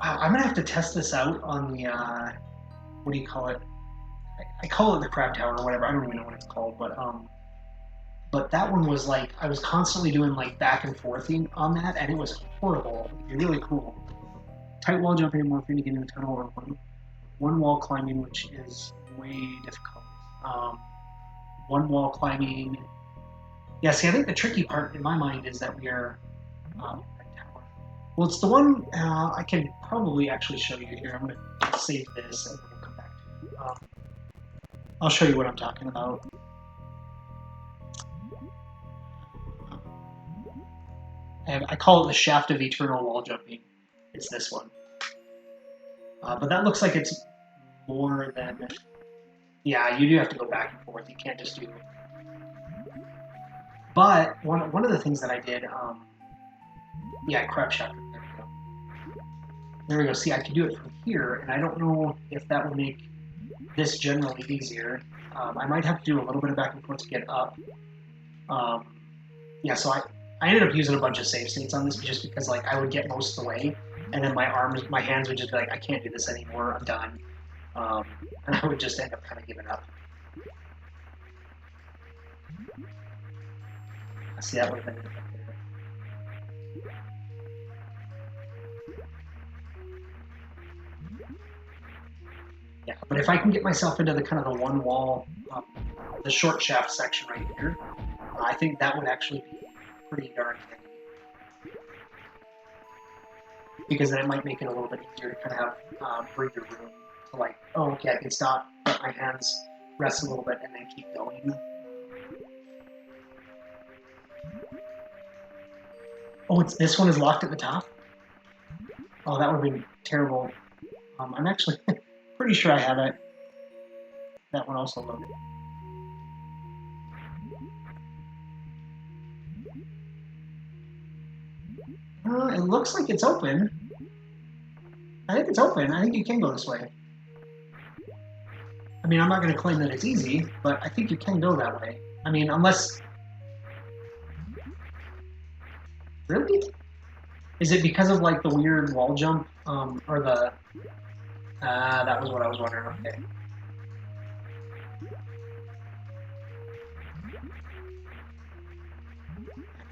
Wow, I'm gonna have to test this out on the, what do you call it? I call it the crab tower or whatever, I don't even know what it's called, but But that one was like, I was constantly doing like back and forthing on that, and it was horrible. It'd be really cool. Tight wall jumping and morphing to get in the tunnel, or one wall climbing, which is way difficult. One wall climbing. Yeah, see, I think the tricky part in my mind is that we are. Well, it's the one I can probably actually show you here. I'm going to save this and we'll come back to it. I'll show you what I'm talking about. And I call it the shaft of eternal wall jumping. It's this one. But that looks like it's more than... Yeah, you do have to go back and forth. You can't just do... But one of the things that I did... yeah, crab shaft. There we go. There we go. See, I can do it from here, and I don't know if that will make this generally easier. I might have to do a little bit of back and forth to get up. Yeah, so I ended up using a bunch of save states on this just because like I would get most of the way, and then my hands would just be like, I can't do this anymore, I'm done. And I would just end up kind of giving up. See, that would have been there. Yeah, but if I can get myself into the kind of the one wall, the short shaft section right here, I think that would actually be pretty darn handy. Because then it might make it a little bit easier to kind of have breather room to like, oh, okay, I can stop, let my hands rest a little bit, and then keep going. Oh, this one is locked at the top? Oh, that would have been terrible. I'm actually pretty sure I have it. That one also loaded. It looks like it's open. I think it's open. I think you can go this way. I mean, I'm not going to claim that it's easy, but I think you can go that way. I mean, unless... Really? Is it because of, like, the weird wall jump? Or the... that was what I was wondering. Okay.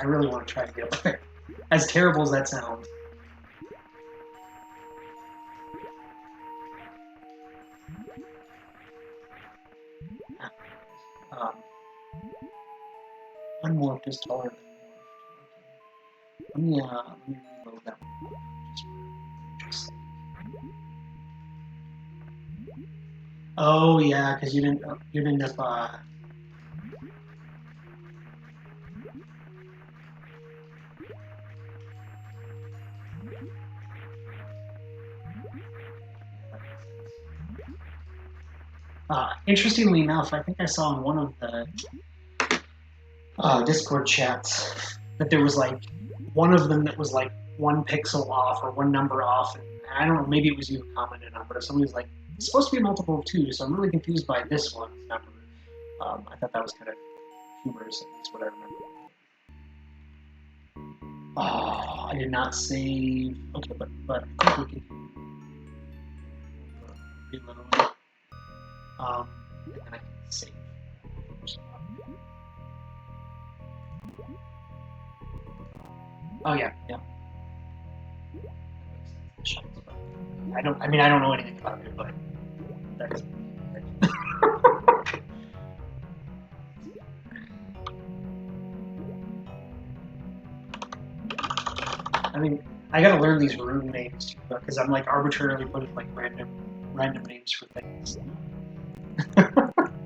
I really want to try to get up there. As terrible as that sounds. Unmorphed is taller than morphed. Let me reload that one. Just oh yeah, because you didn't end up interestingly enough, I think I saw in one of the Discord chats that there was like one of them that was like 1 pixel off or 1 number off, and I don't know, maybe it was you who commented on it, but somebody was like, it's supposed to be a multiple of 2, so I'm really confused by this one number. I thought that was kind of humorous, at least what I remember. Oh, I did not save. Okay, but I think we can reload. And then I can save. Oh yeah. I don't know anything about it, but that's I mean, I gotta learn these room names too, because I'm like arbitrarily putting like random names for things.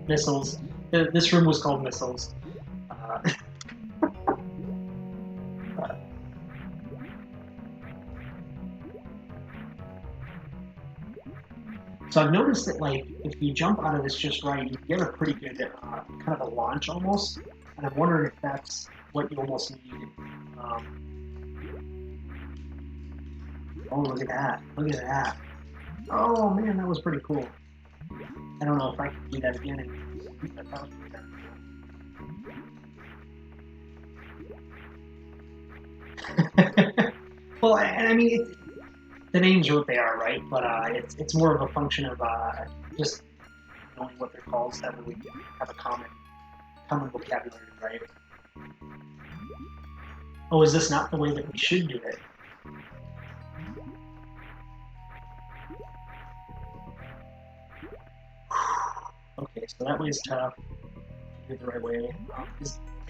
Missiles. This room was called Missiles. So I've noticed that, like, if you jump out of this just right, you get a pretty good kind of a launch almost. And I'm wondering if that's what you almost need. Oh, look at that! Look at that! Oh man, that was pretty cool. I don't know if I can do that again. Well, and I mean, the names are what they are, right? But it's more of a function of just knowing what they're called, so that we have a common vocabulary, right? Oh, is this not the way that we should do it? Okay, so that way is tough. Do it the right way. I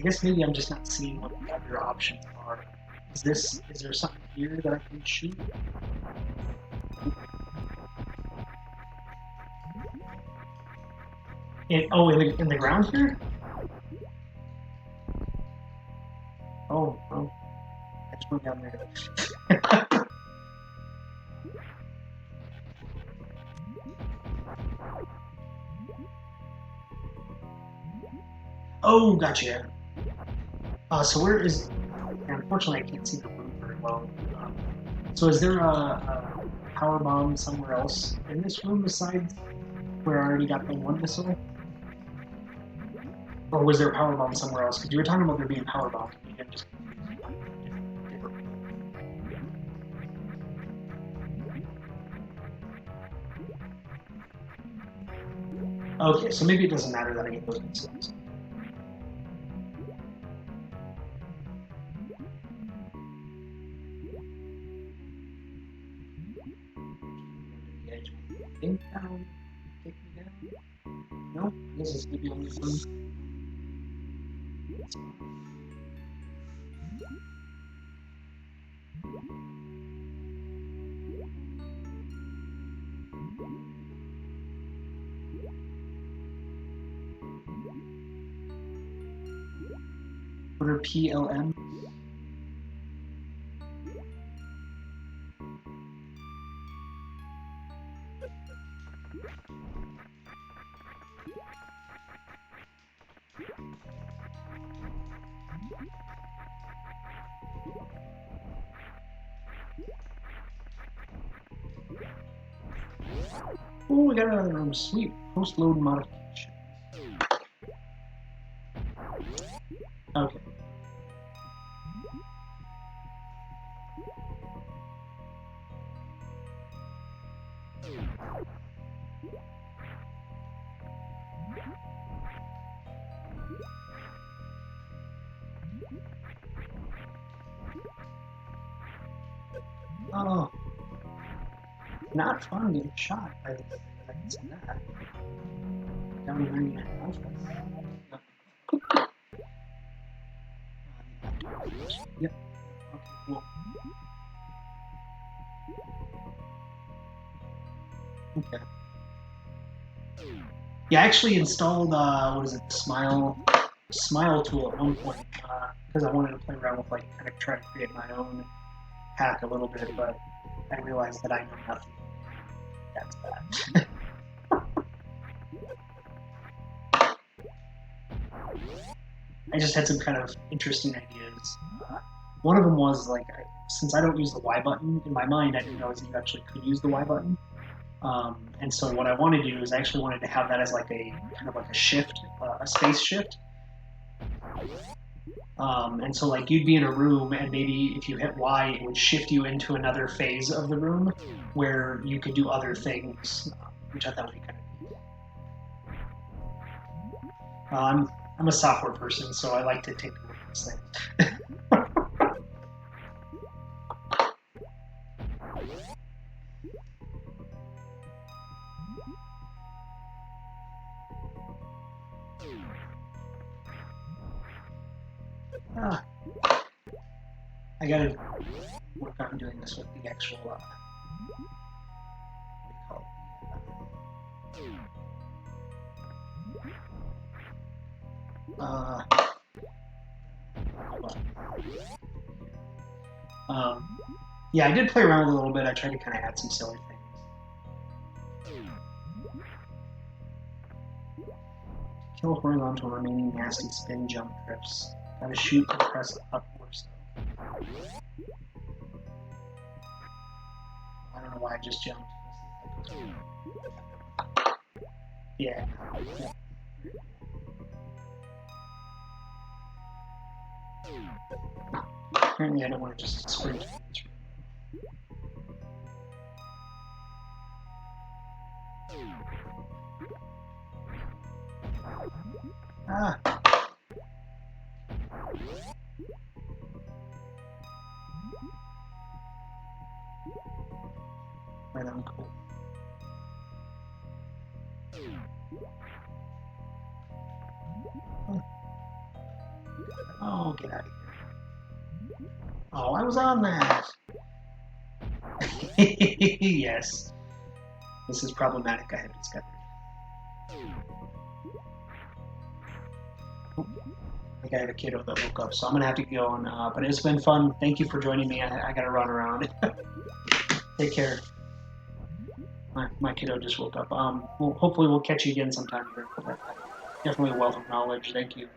guess maybe I'm just not seeing what the other options are. Is there something here that I can shoot? In the ground here? Oh, oh. I just went down there. Oh, gotcha. So where is... Unfortunately, I can't see the room very well. So is there a power bomb somewhere else in this room besides where I already got the one missile? Or was there a power bomb somewhere else? Because you were talking about there being power bombs. Okay, so maybe it doesn't matter that I get those missiles. Think down, take me down. No, this is the only one. What are PLM? Oh, we got another room. Sweet. Post-load modification. Okay. Oh. Not fun getting shot by the way. I can see that. Down to 99 health. Yep. Okay, cool. Okay. Yeah, I actually installed, what is it, Smile tool at one point, because I wanted to play around with, like, kind of try to create my own hack a little bit, but I realized that I know nothing. That's bad. I just had some kind of interesting ideas. One of them was, like, since I don't use the Y button, in my mind I didn't realize that you actually could use the Y button. And so what I wanted to do is I actually wanted to have that as like a kind of like a shift, a space shift. And so like you'd be in a room and maybe if you hit Y, it would shift you into another phase of the room where you could do other things, which I thought would be kind of neat. I'm a software person, so I like to take a look at these things. I gotta work on doing this with the actual, what do you call it? Yeah, I did play around with it a little bit. I tried to kind of add some silly things. Kill horizontal remaining nasty spin jump trips. Gotta shoot and press up or so. I don't know why I just jumped. Yeah. Apparently I don't want to just sprint. Ah. Right on, cool. Oh, get out of here. Oh, I was on that. Yes. This is problematic, I have discovered. I think I have a kiddo that woke up, so I'm going to have to go on. But it's been fun. Thank you for joining me. I got to run around. Take care. My kiddo just woke up. Hopefully we'll catch you again sometime here. Definitely a wealth of knowledge. Thank you.